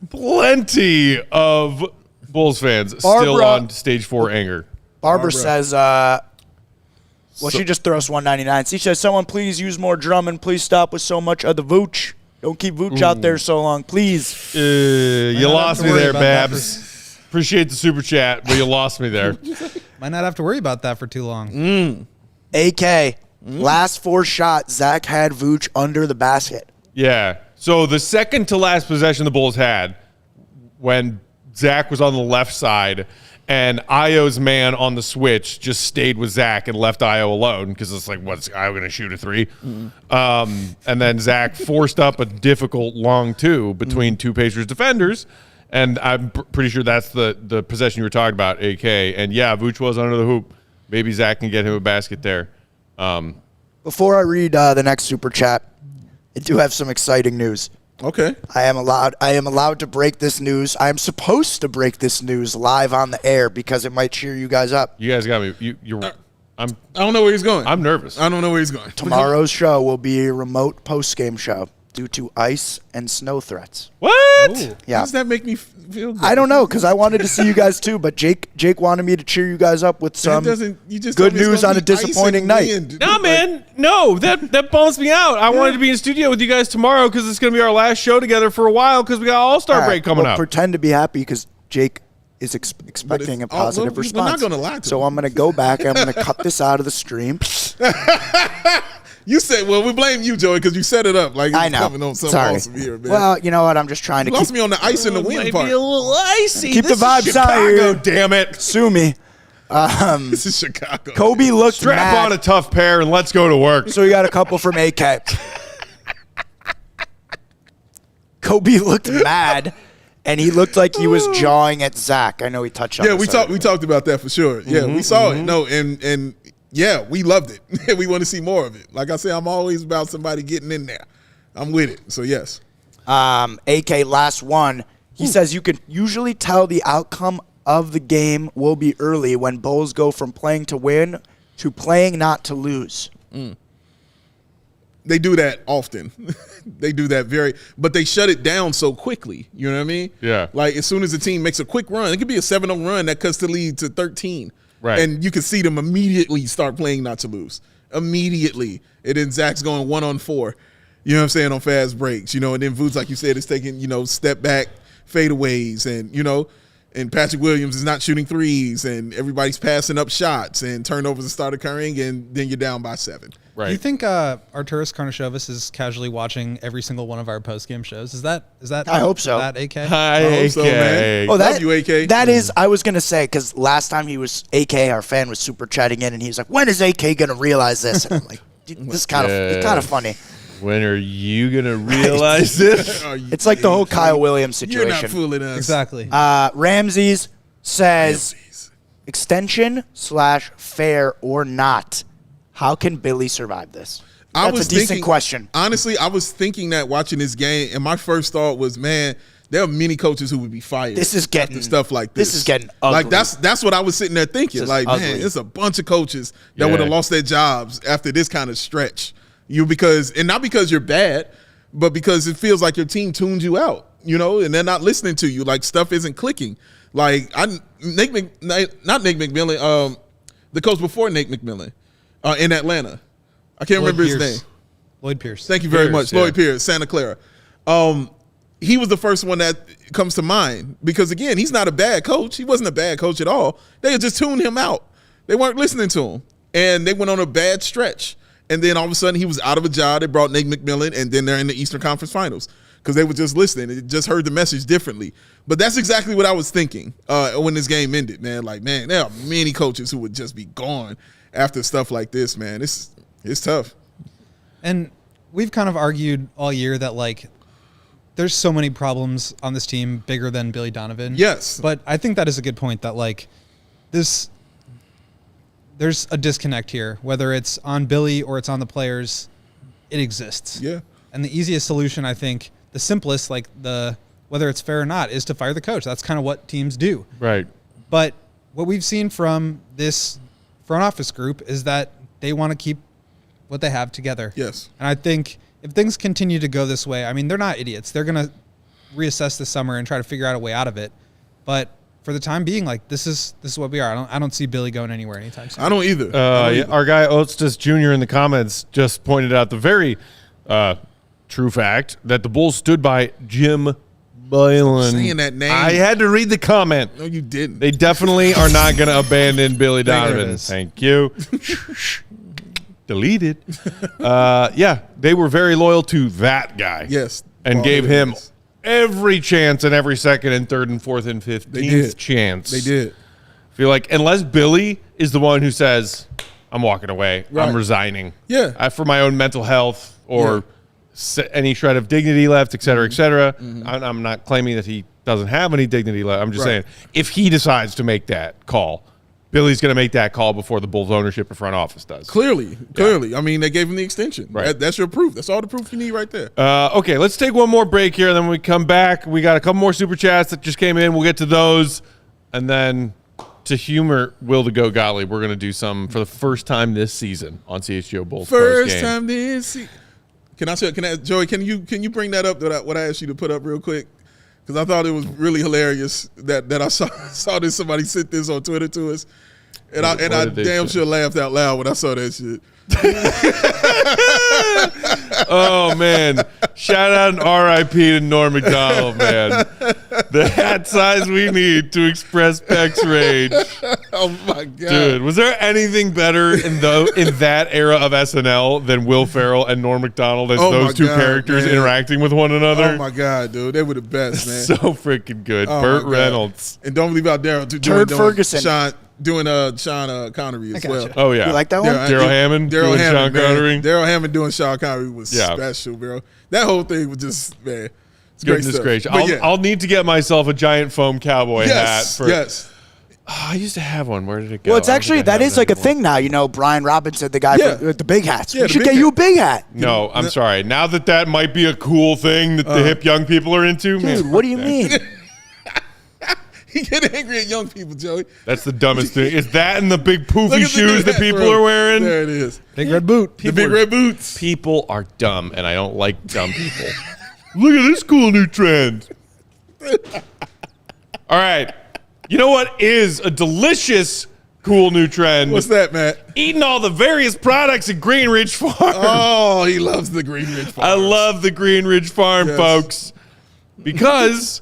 Plenty of Bulls fans still on stage 4 anger. Barbara says, she just throws $199. She says, someone please use more drum and please stop with so much of the Vooch. Don't keep Vooch out there so long, please. You lost me there, Babs. Appreciate the super chat, but you lost me there. Might not have to worry about that for too long. AK, last 4 shots, Zach had Vooch under the basket. Yeah. So the second to last possession the Bulls had, when Zach was on the left side and Io's man on the switch just stayed with Zach and left Io alone because it's like, what's Io going to shoot a three? And then Zach forced up a difficult long two between two Pacers defenders, and I'm pretty sure that's the possession you were talking about, AK. And yeah, Vooch was under the hoop. Maybe Zach can get him a basket there. Before I read the next super chat, I do have some exciting news. Okay. I am allowed to break this news. I am supposed to break this news live on the air because it might cheer you guys up. You guys got me. I don't know where he's going. I'm nervous. I don't know where he's going. Tomorrow's show will be a remote post-game show due to ice and snow threats. What? Ooh, Yeah. How does that make me feel good? I don't know because I wanted to see you guys too, but Jake wanted me to cheer you guys up with some you just good told me it's news gonna on a be ice disappointing and night. wind. No, man. No, that bums me out. I wanted to be in studio with you guys tomorrow because it's going to be our last show together for a while because we got All-Star All right, break coming well, up. Pretend to be happy because Jake is expecting a positive we're response. not gonna lie to so him. I'm going to go back. I'm going to cut this out of the stream. You said, well, we blame you, Joey, because you set it up like it's I know. coming on something Sorry. awesome here, man. Well, you know what? I'm just trying to you lost keep, me on the ice and the wind part. Maybe a little icy. keep the This is vibes out Chicago, here. damn it. Sue me. This is Chicago. Kobe looked Strap mad. on a tough pair and let's go to work. So we got a couple from AK. Kobe looked mad, and he looked like he was jawing at Zach. I know he touched on Yeah, this we talked about that for sure. Yeah, we saw it. No, and yeah, we loved it. We want to see more of it. Like I said, I'm always about somebody getting in there. I'm with it. So yes. AK, last one. He says you can usually tell the outcome of the game will be early when Bulls go from playing to win to playing not to lose. They do that often. They do that but they shut it down so quickly. You know what I mean? Yeah. Like as soon as the team makes a quick run, it could be a 7-0 run that cuts the lead to 13. Right. And you can see them immediately start playing not to lose. Immediately. And then Zach's going 1-on-4. You know what I'm saying? On fast breaks. You know, and then Vooch, like you said, is taking, step back fadeaways and, and Patrick Williams is not shooting threes and everybody's passing up shots and turnovers start occurring and then you're down by 7. Right. Do you think Arturas Karnisovas is casually watching every single one of our post-game shows? Is that I hope so. that AK? Hi, I hope AK. so, man. Oh, Love you, AK. That is, I was going to say, because last time AK, our fan, was super chatting in, and he was like, when is AK going to realize this? And I'm like, dude, this is kind of funny. When are you going to realize this? It's like the whole Kyle Williams situation. You're not fooling us. Exactly. Ramses says, extension/fair or not, how can Billy survive this? That's a decent question. Honestly, I was thinking that watching this game, and my first thought was, man, there are many coaches who would be fired. This is getting after stuff like this. This is getting ugly. Like that's what I was sitting there thinking. This is Like, ugly. man, there's a bunch of coaches that would have lost their jobs after this kind of stretch. And not because you're bad, but because it feels like your team tuned you out, and they're not listening to you. Like stuff isn't clicking. Like not Nick McMillan, the coach before Nate McMillan in Atlanta. I can't remember his name. Lloyd Pierce. Thank you very much. yeah. Lloyd Pierce, Santa Clara. He was the first one that comes to mind because, again, he's not a bad coach. He wasn't a bad coach at all. They had just tuned him out. They weren't listening to him. And they went on a bad stretch. And then all of a sudden he was out of a job. They brought Nate McMillan, and then they're in the Eastern Conference Finals because they were just listening. They just heard the message differently. But that's exactly what I was thinking when this game ended, man. Like, man, there are many coaches who would just be gone after stuff like this, man. It's tough. And we've kind of argued all year that, like, there's so many problems on this team bigger than Billy Donovan. Yes. But I think that is a good point that, like, there's a disconnect here. Whether it's on Billy or it's on the players, it exists. Yeah. And the easiest solution, I think, the simplest, like whether it's fair or not, is to fire the coach. That's kind of what teams do. Right. But what we've seen from this front office group is that they want to keep what they have together. Yes. And I think if things continue to go this way, I mean, they're not idiots. They're going to reassess this summer and try to figure out a way out of it. But for the time being, like, this is what we are. I don't see Billy going anywhere anytime soon. I don't either. Our guy Oatstis Jr. in the comments just pointed out the very true fact that the Bulls stood by Jim Boylan. Saying that name. I had to read the comment. No, you didn't. They definitely are not going to abandon Billy Donovan. is. Thank you. Deleted. Yeah, they were very loyal to that guy. Yes. And Well, gave it him is. every chance and every second and third and fourth and 15th chance. They did. feel like unless Billy is the one who says, I'm walking away, Right. I'm resigning. Yeah. For my own mental health or any shred of dignity left, et cetera, et cetera. I'm not claiming that he doesn't have any dignity left. I'm just saying, if he decides to make that call, Billy's going to make that call before the Bulls ownership or front office does. Clearly. I mean, they gave him the extension. Right. That's your proof. That's all the proof you need right there. Okay, let's take one more break here. Then when we come back, we got a couple more super chats that just came in. We'll get to those. And then to humor Will the Goat Gottlieb, we're going to do some for the first time this season on CHGO Bulls First Postgame. time this season. Joey, can you bring that up, what I asked you to put up real quick? Because I thought it was really hilarious that I saw this, somebody sent this on Twitter to us. And I damn sure laughed out loud when I saw that shit. Oh, man. Shout out and RIP to Norm McDonald, man. The hat size we need to express Peck's rage. Oh, my God. Dude, was there anything better in that era of SNL than Will Ferrell and Norm McDonald as those two characters interacting with one another? Oh, my God, dude. They were the best, man. So freaking good. Oh, Burt Reynolds. And don't leave out Daryl, too. Turd Ferguson. Doing Sean Connery as well. Oh, yeah. You like that one? Daryl Hammond doing Sean Connery. Daryl Hammond doing Sean Connery was special, bro. That whole thing was just, man, it's great Goodness stuff. gracious. I'll need to get myself a giant foam cowboy hat. Yes. Oh, I used to have one. Where did it go? Well, it's actually, that is like a thing now. You know, Brian Robinson, the guy with the big hats. Yeah, we should get you a big hat. No, I'm sorry. Now that might be a cool thing that the hip young people are into. Dude, what do you mean? He get angry at young people, Joey. That's the dumbest thing. Is that and the big poofy Look at the shoes that people bro. are wearing? There it is. Big red boot. The big red boots. People are dumb, and I don't like dumb people. Look at this cool new trend. All right. You know what is a delicious, cool new trend? What's that, Matt? Eating all the various products at Green Ridge Farm. Oh, he loves the Green Ridge Farm. I love the Green Ridge Farm, folks, because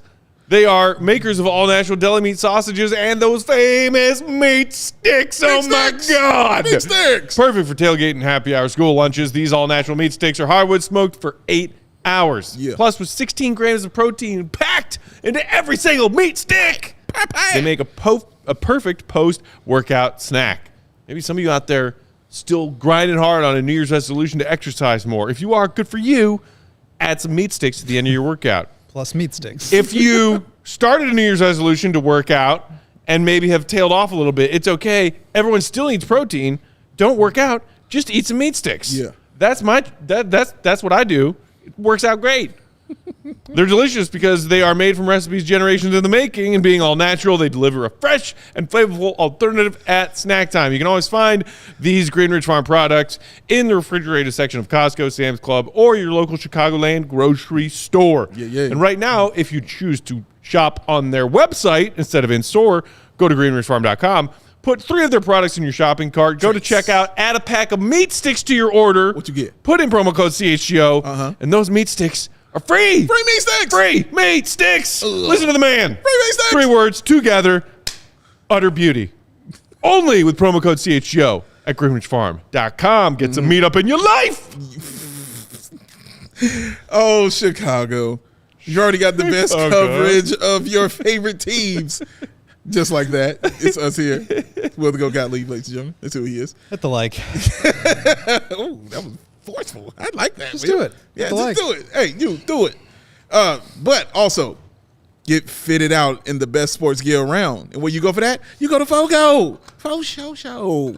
they are makers of all natural deli meat sausages and those famous meat sticks. Oh, my God. Meat sticks. Perfect for tailgating, happy hour, school lunches. These all natural meat sticks are hardwood smoked for 8 hours. Yeah. Plus, with 16 grams of protein packed into every single meat stick, they make a perfect post-workout snack. Maybe some of you out there still grinding hard on a New Year's resolution to exercise more. If you are, good for you. Add some meat sticks at the end of your workout. Plus meat sticks. If you started a New Year's resolution to work out and maybe have tailed off a little bit, it's okay. Everyone still needs protein. Don't work out. Just eat some meat sticks. Yeah. That's what I do. It works out great. They're delicious because they are made from recipes generations in the making, and being all natural, they deliver a fresh and flavorful alternative at snack time. You can always find these Green Ridge Farm products in the refrigerated section of Costco, Sam's Club, or your local Chicagoland grocery store. Yeah. And right now, if you choose to shop on their website instead of in-store, go to greenridgefarm.com. Put 3 of their products in your shopping cart. Go to checkout. Add a pack of meat sticks to your order. What you get? Put in promo code CHGO, and those meat sticks are free. Free meat sticks. Free meat sticks. Listen to the man. Free meat sticks. 3 words together. Utter beauty. Only with promo code CHGO at greenridgefarm.com. Get some meat up in your life. Oh, Chicago. You already got the best coverage of your favorite teams. Just like that. It's us here. Will the Go Gottlieb, ladies and gentlemen. That's who he is. Hit the like. Oh, that was forceful. I like that. Just do it. Yeah, Hit the just like. do it. Hey, you do it. But also, get fitted out in the best sports gear around. And when you go for that, you go to FOGO. Show.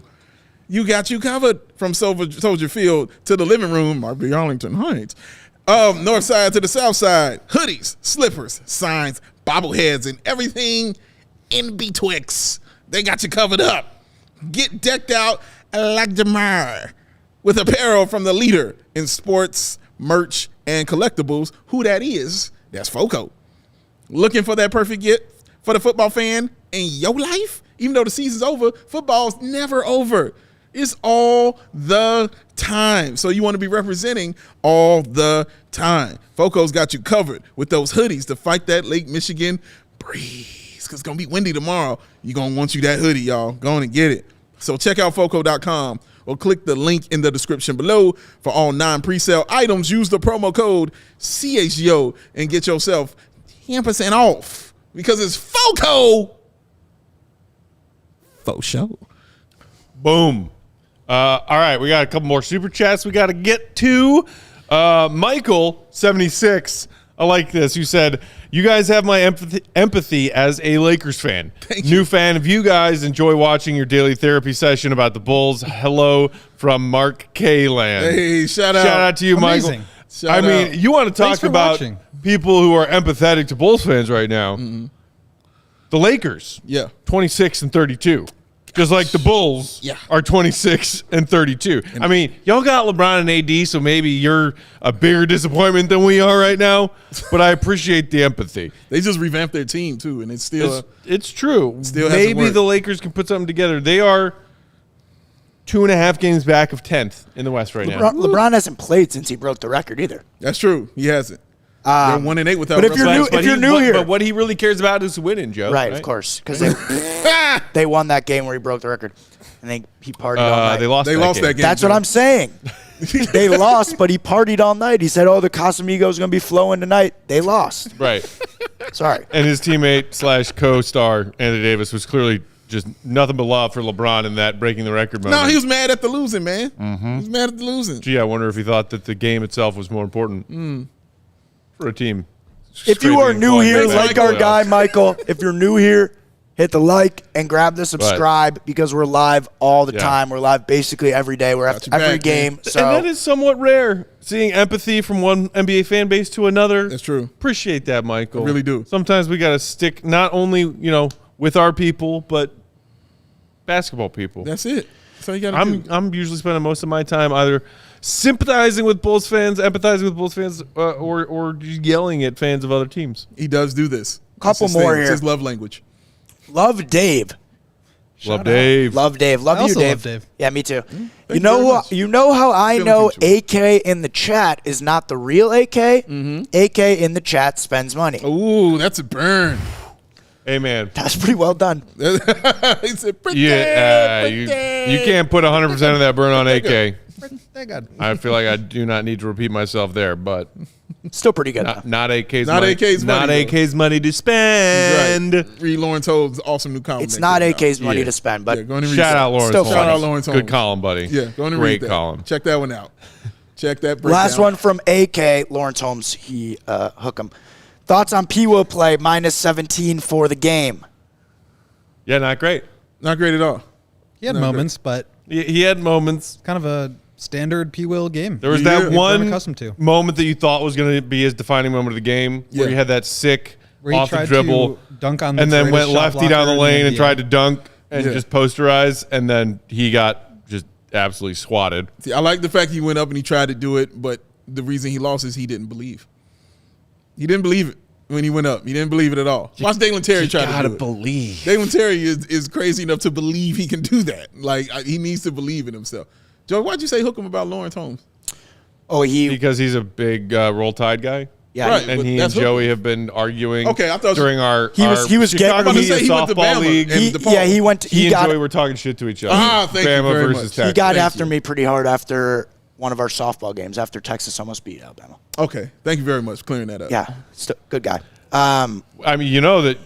You got you covered from Soldier Field to the living room, RB Arlington Heights. North side to the south side. Hoodies, slippers, signs, bobbleheads, and everything in betwixt. They got you covered up. Get decked out like Jamar with apparel from the leader in sports, merch, and collectibles. Who that is? That's FOCO. Looking for that perfect gift for the football fan in your life? Even though the season's over, football's never over. It's all the time. So you want to be representing all the time. FOCO's got you covered with those hoodies to fight that Lake Michigan breeze. Because it's going to be windy tomorrow. You're going to want you that hoodie, y'all. Go on and get it. So check out FOCO.com or click the link in the description below for all non-presale items. Use the promo code CHGO and get yourself 10% off because it's FOCO. For sure. Boom. All right, we got a couple more super chats we got to get to. Michael 76. I like this. You said, you guys have my empathy as a Lakers fan. New fan of you guys. Enjoy watching your daily therapy session about the Bulls. Hello from Mark K. Land. Hey, shout out. Shout out to you, Amazing. Michael. Shout I mean, out. you want to talk Thanks for about watching. people who are empathetic to Bulls fans right now. Mm-hmm. The Lakers, Yeah. 26 and 32. Just like the Bulls are 26 and 32. I mean, y'all got LeBron and AD, so maybe you're a bigger disappointment than we are right now, but I appreciate the empathy. They just revamped their team, too, and it's still It's true. Still hasn't Maybe worked. the Lakers can put something together. They are 2.5 games back of 10th in the West right now. LeBron hasn't played since he broke the record either. That's true. He hasn't. They're 1-8 without but if you're Russell. new, here, but what he really cares about is winning, Joe. right, of course, because they won that game where he broke the record, and he partied all night. They lost. They lost that game. That's what I'm saying. They lost, but he partied all night. He said, "Oh, the Casamigos is gonna be flowing tonight." They lost. Right. Sorry. And his teammate / co-star Anthony Davis was clearly just nothing but love for LeBron in that breaking the record moment. No, he was mad at the losing, man. Mm-hmm. He was mad at the losing. Gee, I wonder if he thought that the game itself was more important for a team. If you are scraping new one here, back like to the our playoffs. guy Michael, if you're new here, hit the like and grab the subscribe because we're live all the Yeah. time. We're live basically every day. We're at your every back, game. man. So And that is somewhat rare, seeing empathy from one NBA fan base to another. That's true. Appreciate that, Michael. I really do. Sometimes we got to stick not only, with our people, but basketball people. That's it. That's all you got to do. I'm usually spending most of my time either sympathizing with Bulls fans, empathizing with Bulls fans, or just yelling at fans of other teams. He does do this. Couple That's his more thing. It's here. his love language. love Dave. Love Dave. Love Dave. Love I you, also Dave. love Dave. Yeah, me too. Thank You you know very much. you know how I Feeling know mutual. AK in the chat is not the real AK? AK in the chat spends money. Ooh, that's a burn. Hey, man. That's pretty well done. He said, pretty, You pretty. can't put 100% of that burn on AK. Thank God. I feel like I do not need to repeat myself there, but Still pretty good. though. not AK's Not money. AK's money, Not though. AK's money to spend. Right. Read Lawrence Holmes' awesome new column. It's that not came out. AK's money Yeah. to spend, but Yeah, go on and read Shout that. out Lawrence Still Holmes. funny. Shout out Lawrence Good Holmes. column, buddy. Yeah, go on and Great read that. column. Check that one out. Check that breakdown. last one from AK, Lawrence Holmes, he hook 'em. Thoughts on P will play -17 for the game. Yeah, not great. Not great at all. He had No, good. moments, but He had moments. kind of a standard P-Will game. There was Yeah. that We've grown one accustomed to. moment that you thought was going to be his defining moment of the game, where Yeah. he had that sick Where he off the tried dribble, to dunk on the and then greatest went shot lefty down the blocker in lane and NBA. tried to dunk and Yeah. just posterize, and then he got just absolutely swatted. See, I like the fact he went up and he tried to do it, but the reason he lost is he didn't believe. He didn't believe it when he went up. He didn't believe it at all. Watch Dalen Terry try to do it. believe. Dalen Terry is crazy enough to believe he can do that. Like, he needs to believe in himself. Joe, why'd you say hook him about Lawrence Holmes? Oh, he Because he's a big Roll Tide guy. yeah. Right. he- And But he and that's hook 'em. Joey have been arguing Okay, I thought during our He was getting- Chicago I'm about to Media say he went to Softball Bama League. and he- DePaul. yeah, he went. He He and got Joey were talking shit to each other. Thank you Bama very versus much. Texas. he got Thank after you. me pretty hard after one of our softball games after Texas almost beat Alabama. Okay, thank you very much for clearing that up. Yeah, good guy. I mean, you know that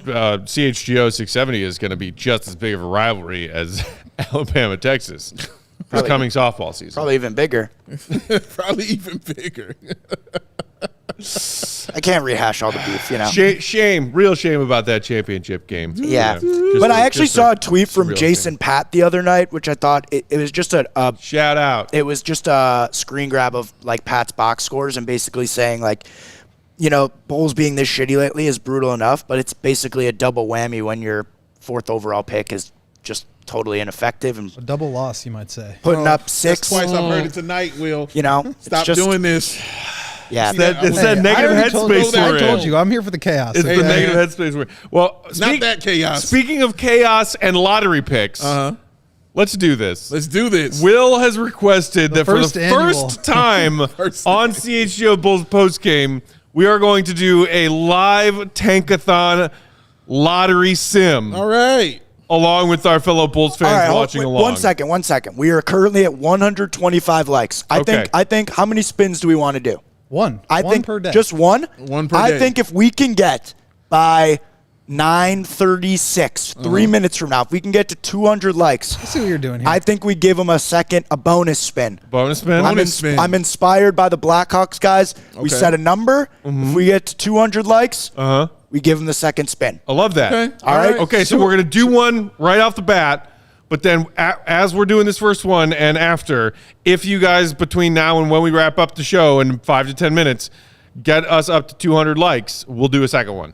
CHGO 670 is going to be just as big of a rivalry as Alabama Texas this coming softball season. Probably even bigger. Probably even bigger. I can't rehash all the beef, you know. Shame, real shame about that championship game. Yeah. Just But I a- actually just saw a tweet from real Jason shame. Pat the other night, which I thought it was just a Shout out. it was just a screen grab of like Pat's box scores and basically saying like, you know, Bulls being this shitty lately is brutal enough, but it's basically a double whammy when your 4th overall pick is just totally ineffective and A double loss, you might say. putting Oh, up 6. That's twice I've heard it tonight, Will. You know, Stop it's just, doing this. Yeah, It's Hey, that I negative already told headspace you, I we're told in. you, I'm here for the chaos. It's Hey, the hey, negative headspace we're in. Well, Not that chaos. Speaking of chaos and lottery picks, let's do this. Let's do this. Will has requested that for first the annual. first time First on CHGO Bulls postgame, we are going to do a live tankathon lottery sim All right. along with our fellow Bulls fans All right, watching wait, along. 1 second. We are currently at 125 likes. Okay. I think how many spins do we want to do? One. I One think per day. just one. One per I day. think if we can get by 9:36, 3 minutes from now. If we can get to 200 likes, I see what you're doing here. I think we give them a bonus spin. Bonus spin? I'm inspired by the Blackhawks guys. Okay. We set a number. If we get to 200 likes, we give them the second spin. I love that. Okay. All right. Okay, so we're going to do one right off the bat, but then as we're doing this first one and after, if you guys between now and when we wrap up the show in 5 to 10 minutes get us up to 200 likes, we'll do a second one.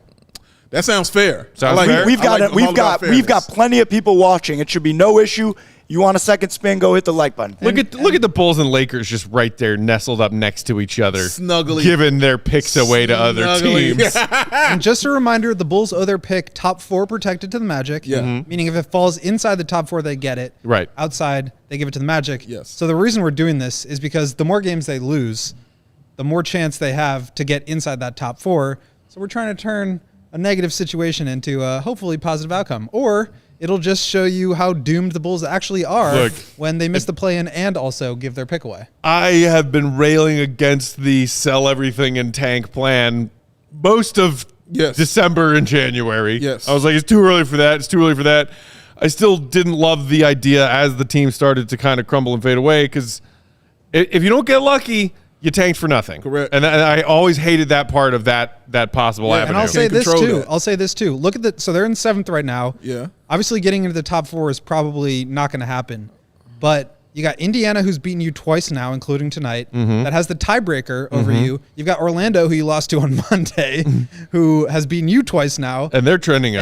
That sounds fair. Sounds fair? We've got plenty of people watching. It should be no issue. You want a second spin, go hit the like button. Look at the Bulls and Lakers just right there, nestled up next to each other, Snuggly. giving their picks away to other teams. And just a reminder, the Bulls owe their pick top 4 protected to the Magic. Yeah. Meaning if it falls inside the top 4, they get it. Right. Outside, they give it to the Magic. Yes. So the reason we're doing this is because the more games they lose, the more chance they have to get inside that top 4. So we're trying to turn a negative situation into a hopefully positive outcome. Or it'll just show you how doomed the Bulls actually are when they miss the play-in and also give their pick away. I have been railing against the sell everything and tank plan most of December and January. Yes. I was like, it's too early for that. It's too early for that. I still didn't love the idea as the team started to kind of crumble and fade away because if you don't get lucky, you tanked for nothing. Correct. And I always hated that part of that possible avenue. And I'll say this too. Look at so they're in 7th right now. Yeah. Obviously getting into the top 4 is probably not going to happen. But you got Indiana, who's beaten you twice now, including tonight, that has the tiebreaker over you. You've got Orlando, who you lost to on Monday, who has beaten you twice now. And they're trending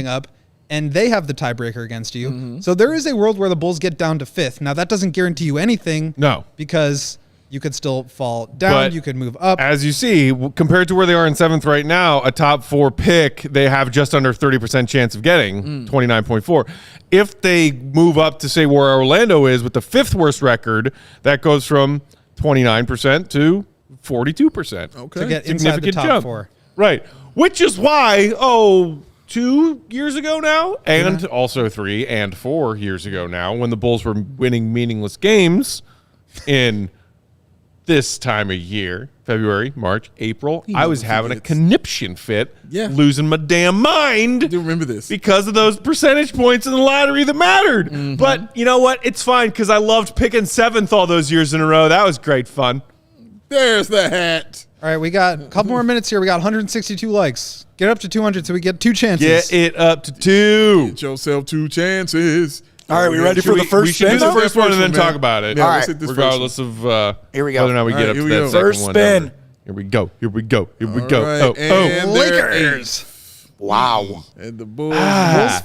up. And they have the tiebreaker against you. So there is a world where the Bulls get down to 5th. Now, that doesn't guarantee you anything. No. Because you could still fall down. But you could move up. As you see, compared to where they are in 7th right now, a top 4 pick, they have just under 30% chance of getting, 29.4. If they move up to say where Orlando is with the 5th worst record, that goes from 29% to 42%. Okay. To get inside the top 4. Right. Which is why, 2 years ago now, and also 3 and 4 years ago now, when the Bulls were winning meaningless games in this time of year, February, March, April, I was having a conniption fit, losing my damn mind. I do remember this. Because of those percentage points in the lottery that mattered. But you know what? It's fine because I loved picking 7th all those years in a row. That was great fun. There's the hat. All right, we got a couple more minutes here. We got 162 likes. Get up to 200 so we get 2 chances. Get it up to 2. Get yourself 2 chances. All right, we ready for the first spin? We should do the first one and then talk about it. Yeah, all right. Regardless of here we go. whether or not we get up to that second first one. Spin. Here we go. Here we go. Here we All go. right, and Lakers. Wow. And the Bulls.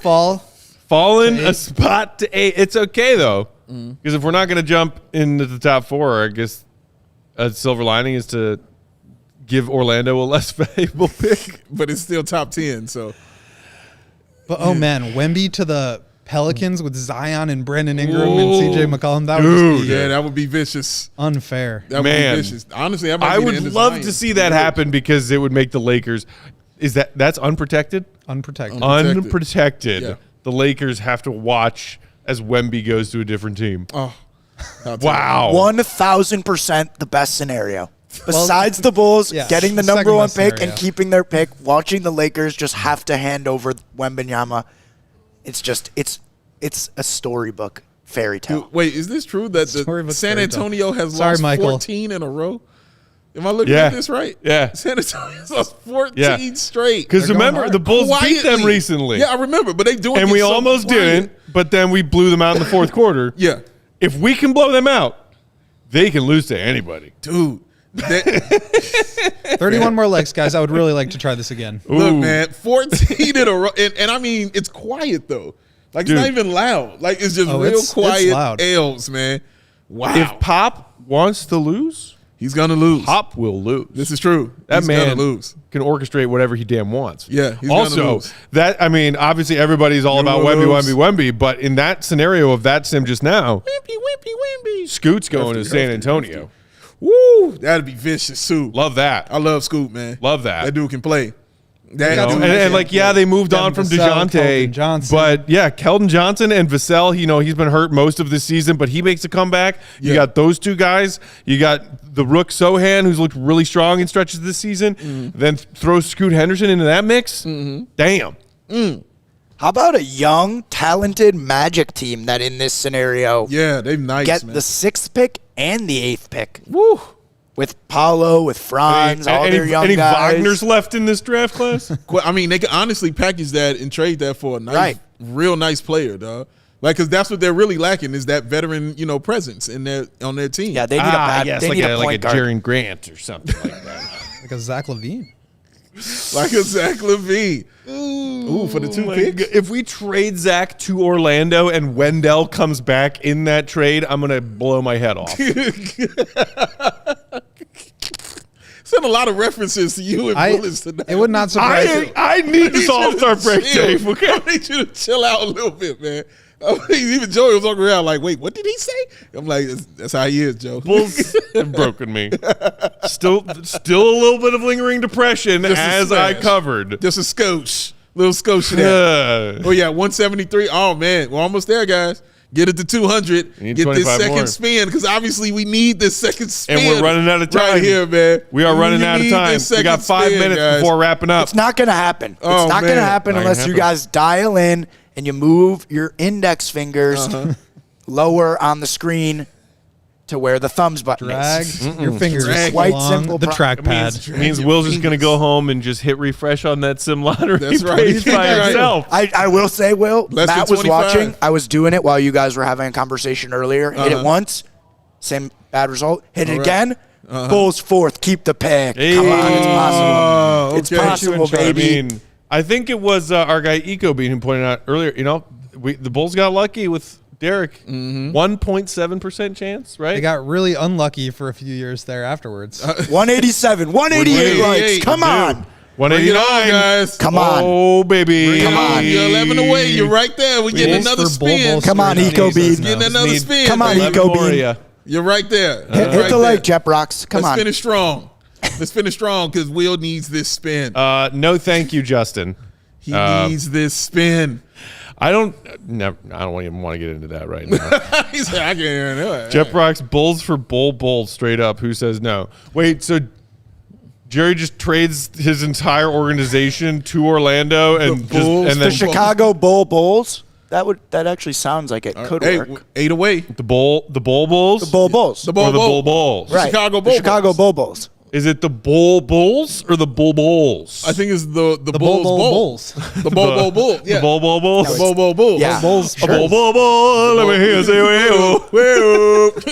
Bulls falling a spot to 8. It's okay, though, because if we're not going to jump into the top 4, I guess a silver lining is to give Orlando a less valuable pick. But it's still top 10, so. But, man, Wemby to the Pelicans with Zion and Brandon Ingram and C.J. McCollum. That would just be that would be vicious. Unfair. That would be vicious. Honestly, that might I be would the end of love Zion. to see that happen because it would make the Lakers. That's unprotected? Unprotected. Unprotected. Yeah. The Lakers have to watch as Wemby goes to a different team. Oh, wow. 1,000% the best scenario. Besides the Bulls getting the number 1 pick and keeping their pick, watching the Lakers just have to hand over Wembanyama. It's a storybook fairy tale. Dude, wait, is this true that the San Antonio has lost 14 in a row? Am I looking at this right? Yeah. San Antonio's lost 14 straight. Because remember, the Bulls beat them recently. Yeah, I remember, but they doing and it we so almost didn't, but then we blew them out in the 4th quarter. Yeah. If we can blow them out, they can lose to anybody. Dude. 31 more likes, guys. I would really like to try this again. Look, man, 14 in a row. And I mean, it's quiet, though. Like, it's not even loud. Like, it's just real quiet L's, man. Wow. If Pop wants to lose, he's going to lose. Pop will lose. This is true. That man gonna lose. Can orchestrate whatever he damn wants. Yeah, he's also, gonna lose. Obviously everybody's all about Wemby, but in that scenario of that sim just now, Wemby. Scoot's going to San Antonio. Woo, that'd be vicious, too. Love that. I love Scoot, man. Love that. That dude can play. And like, they moved on from DeJounte, but Keldon Johnson and Vassell, he's been hurt most of the season, but he makes a comeback. You got those two guys. You got the Rook Sohan, who's looked really strong in stretches this season. Then throw Scoot Henderson into that mix. Damn. How about a young, talented Magic team that in this scenario, they've nice, get man. the 6th pick and the 8th pick. Woo. With Paulo, with Franz, all their young any guys. Wagner's left in this draft class? I mean, they could honestly package that and trade that for a nice, real nice player, dog. Like, because that's what they're really lacking is that veteran, presence on their team. Yeah, they need a point guard. Like a Jaren Grant or something like that. Like a Zach Lavine. Like a Zach Lavine. Ooh, for the 2 picks? If we trade Zach to Orlando and Wendell comes back in that trade, I'm going to blow my head off. Sent a lot of references to you and Bullets tonight. It would not surprise me. I need this All-Star break, Dave. Okay? I need you to chill out a little bit, man. Even Joey was walking around like, wait, what did he say? I'm like, that's how he is, Joe. Bulls have broken me. Still a little bit of lingering depression as I covered. Just a scotch. Little scotch there. 173. Oh, man. We're almost there, guys. Get it to 200. Get this second spin because obviously we need this second spin. And we're running out of time. Right here, man. We are running out of time. We got 5 minutes before wrapping up. It's not going to happen. It's not going to happen unless you guys dial in and you move your index fingers lower on the screen to where the thumbs button is. Your fingers Quite along simple. the trackpad. It means Will's just going to go home and just hit refresh on that sim lottery page by himself. I will say, Will, Matt was 25. watching. I was doing it while you guys were having a conversation earlier. Hit it once, same bad result. Hit it again. Bulls 4th. Keep the pick. Come on, it's possible. It's possible, baby. I mean, I think it was our guy Ecobean who pointed out earlier, the Bulls got lucky with Derek. 1.7% chance, right? They got really unlucky for a few years there afterwards. 187, 188 likes. Come on. 189, guys. Come on. Oh, baby. Come on. You're 11 away. You're right there. We're getting another spin. Come on, Ecobean. Getting another spin. Come on, Ecobean. You're right there. Hit the leg, Jep Rocks. Come on. Let's finish strong. Let's finish strong because Will needs this spin. No, thank you, Justin. He needs this spin. I don't even want to get into that right now. He said, I can't even do it. Jep Rocks, Bulls for Bull straight up. Who says no? Wait, so Jerry just trades his entire organization to Orlando and the Chicago Bulls? That actually sounds like it could work. 8 away. The Bull Bulls? The Bull Bulls. The Bull Bulls. Right. Chicago Bull Bulls. Is it the Bull Bulls or the Bull Bulls? I think it's the Bulls. The Bull Bull. Yeah. The Bull Bulls? The Bull Bull. Yeah. Bulls. Bull. Let me hear you say All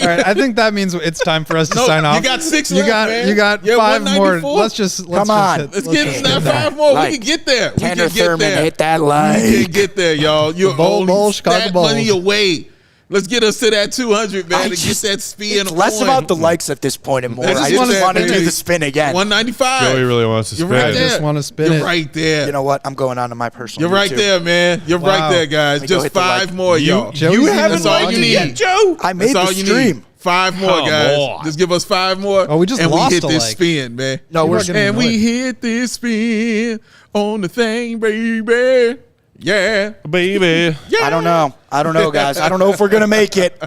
right, I think that means it's time for us to sign off. You got 6 left, man. You got 5 more. Let's come on. Let's get 5 more. We can get there. Tanner Thurman, hit that line. We can get there, y'all. You're only Chicago that money away. Let's get us to that 200, man, and get that spin. It's less about the likes at this point and more. I I just want to do the spin again. 195. Joey really wants to spin. You're right I there. just want to spin You're it. right there. You know what? I'm going on to my personal. You're right there, man. You're right there, guys. Just 5 more, y'all. You haven't all you need, yet, Joe. I made the stream. 5 more, guys. Just give us 5 more. Oh, we just and lost we hit this like. spin, man. No, we hit this spin on the thing, baby. Yeah, baby. Yeah. I don't know, guys. I don't know if we're gonna make it.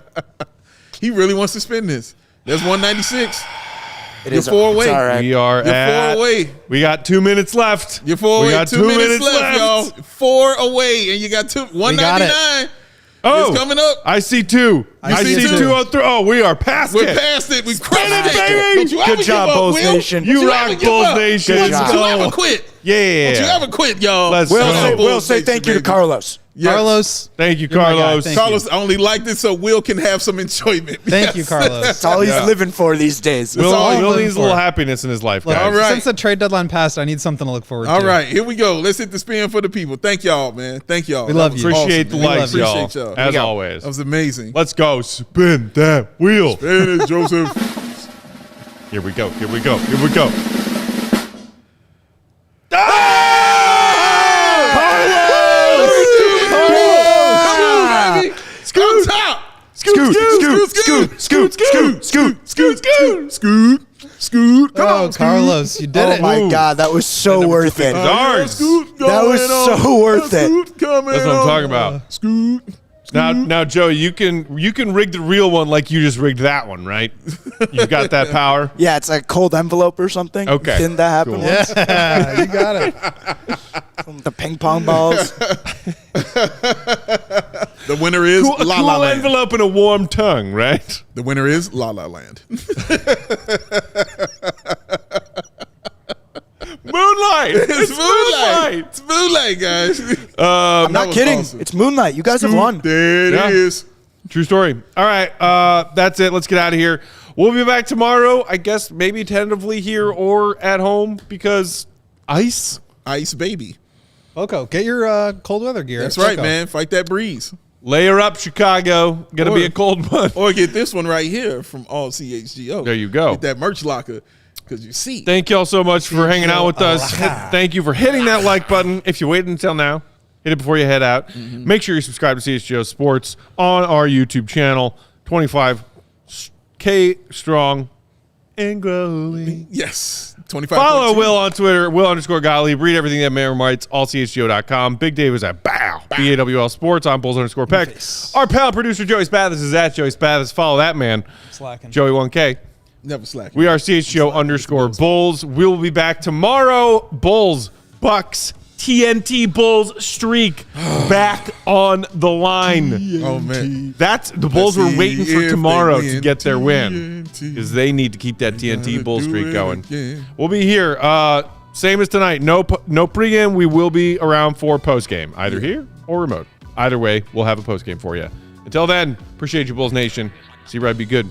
He really wants to spin this. There's 196. You're 4 away. All right. We are You're 4 away. We got 2 minutes left. You're 4 away. We got 2 minutes left, y'all. 4 away, and you got 199. Oh, it's coming up. I see 2. I see 203. Oh, we are past We're it. past it. We crushed it, it, baby. baby. Good job, Bulls Nation. You rock, Bulls Nation. Don't you ever quit. Yeah. Don't you ever quit, y'all. We'll say thank you to Carlos. Yes. Carlos. Thank you, Carlos. Carlos only liked it so Will can have some enjoyment. Thank you, Carlos. That's all he's living for these days. Will needs a little happiness in his life, guys. All right. Since the trade deadline passed, I need something to look forward to. All right, here we go. Let's hit the spin for the people. Thank y'all, man. Thank y'all. We love you. Appreciate the likes, y'all. Appreciate y'all. As always. That was amazing. Let's go. Spin that wheel. Spin it, Joseph. Here we go. Here we go. Here we go. Scoot, top. Scoot. Scoot. Come Oh, on, Carlos, you did Oh it. my God, that was so worth it. Ours. That was so worth it. Scoot coming That's what I'm on. talking about. Scoot. Now, Joe, you can rig the real one like you just rigged that one, right? You got that power. Yeah, it's like cold envelope or something. Okay. Didn't that happen Cool. once? Yeah, you got it. The ping pong balls. The winner is Cool, a La cool La Land. envelope and a warm tongue, right? The winner is La La Land. Moonlight. It's moonlight. It's moonlight, guys. I'm not kidding. Awesome. It's Moonlight. You guys have won. There it Yeah. is. True story. All right, that's it. Let's get out of here. We'll be back tomorrow, I guess maybe tentatively here or at home because ice. Ice baby. Poco, get your cold weather gear. That's at right, Poco. man. Fight that breeze. Layer up, Chicago. Going to be a cold one. Or get this one right here from all CHGO. There you go. Get that merch locker because you see. Thank y'all so much for hanging out with us. Thank you for hitting that like button. If you waited until now, hit it before you head out. Make sure you subscribe to CHGO Sports on our YouTube channel. 25K strong and growing. Yes. 25. Follow Will on Twitter, Will_Gottlieb. Read everything that man writes, allchgo.com. Big Dave is at BAWL Sports. I'm Bulls_Peck. Our pal producer, Joey Spathis, is at Joey Spathis. Follow that man, Slacking. Joey 1K. Never slack. We are CHGO_Bulls. We will be back tomorrow. Bulls, Bucks, TNT Bulls streak back on the line. Oh, man. That's the Bulls Let's were see waiting for if tomorrow they to win get their win TNT. because they need to keep that TNT Bull do streak it going. again. We'll be here. Same as tonight. No pregame. We will be around for postgame, either here or remote. Either way, we'll have a postgame for you. Until then, appreciate you, Bulls Nation. See you right. Be good.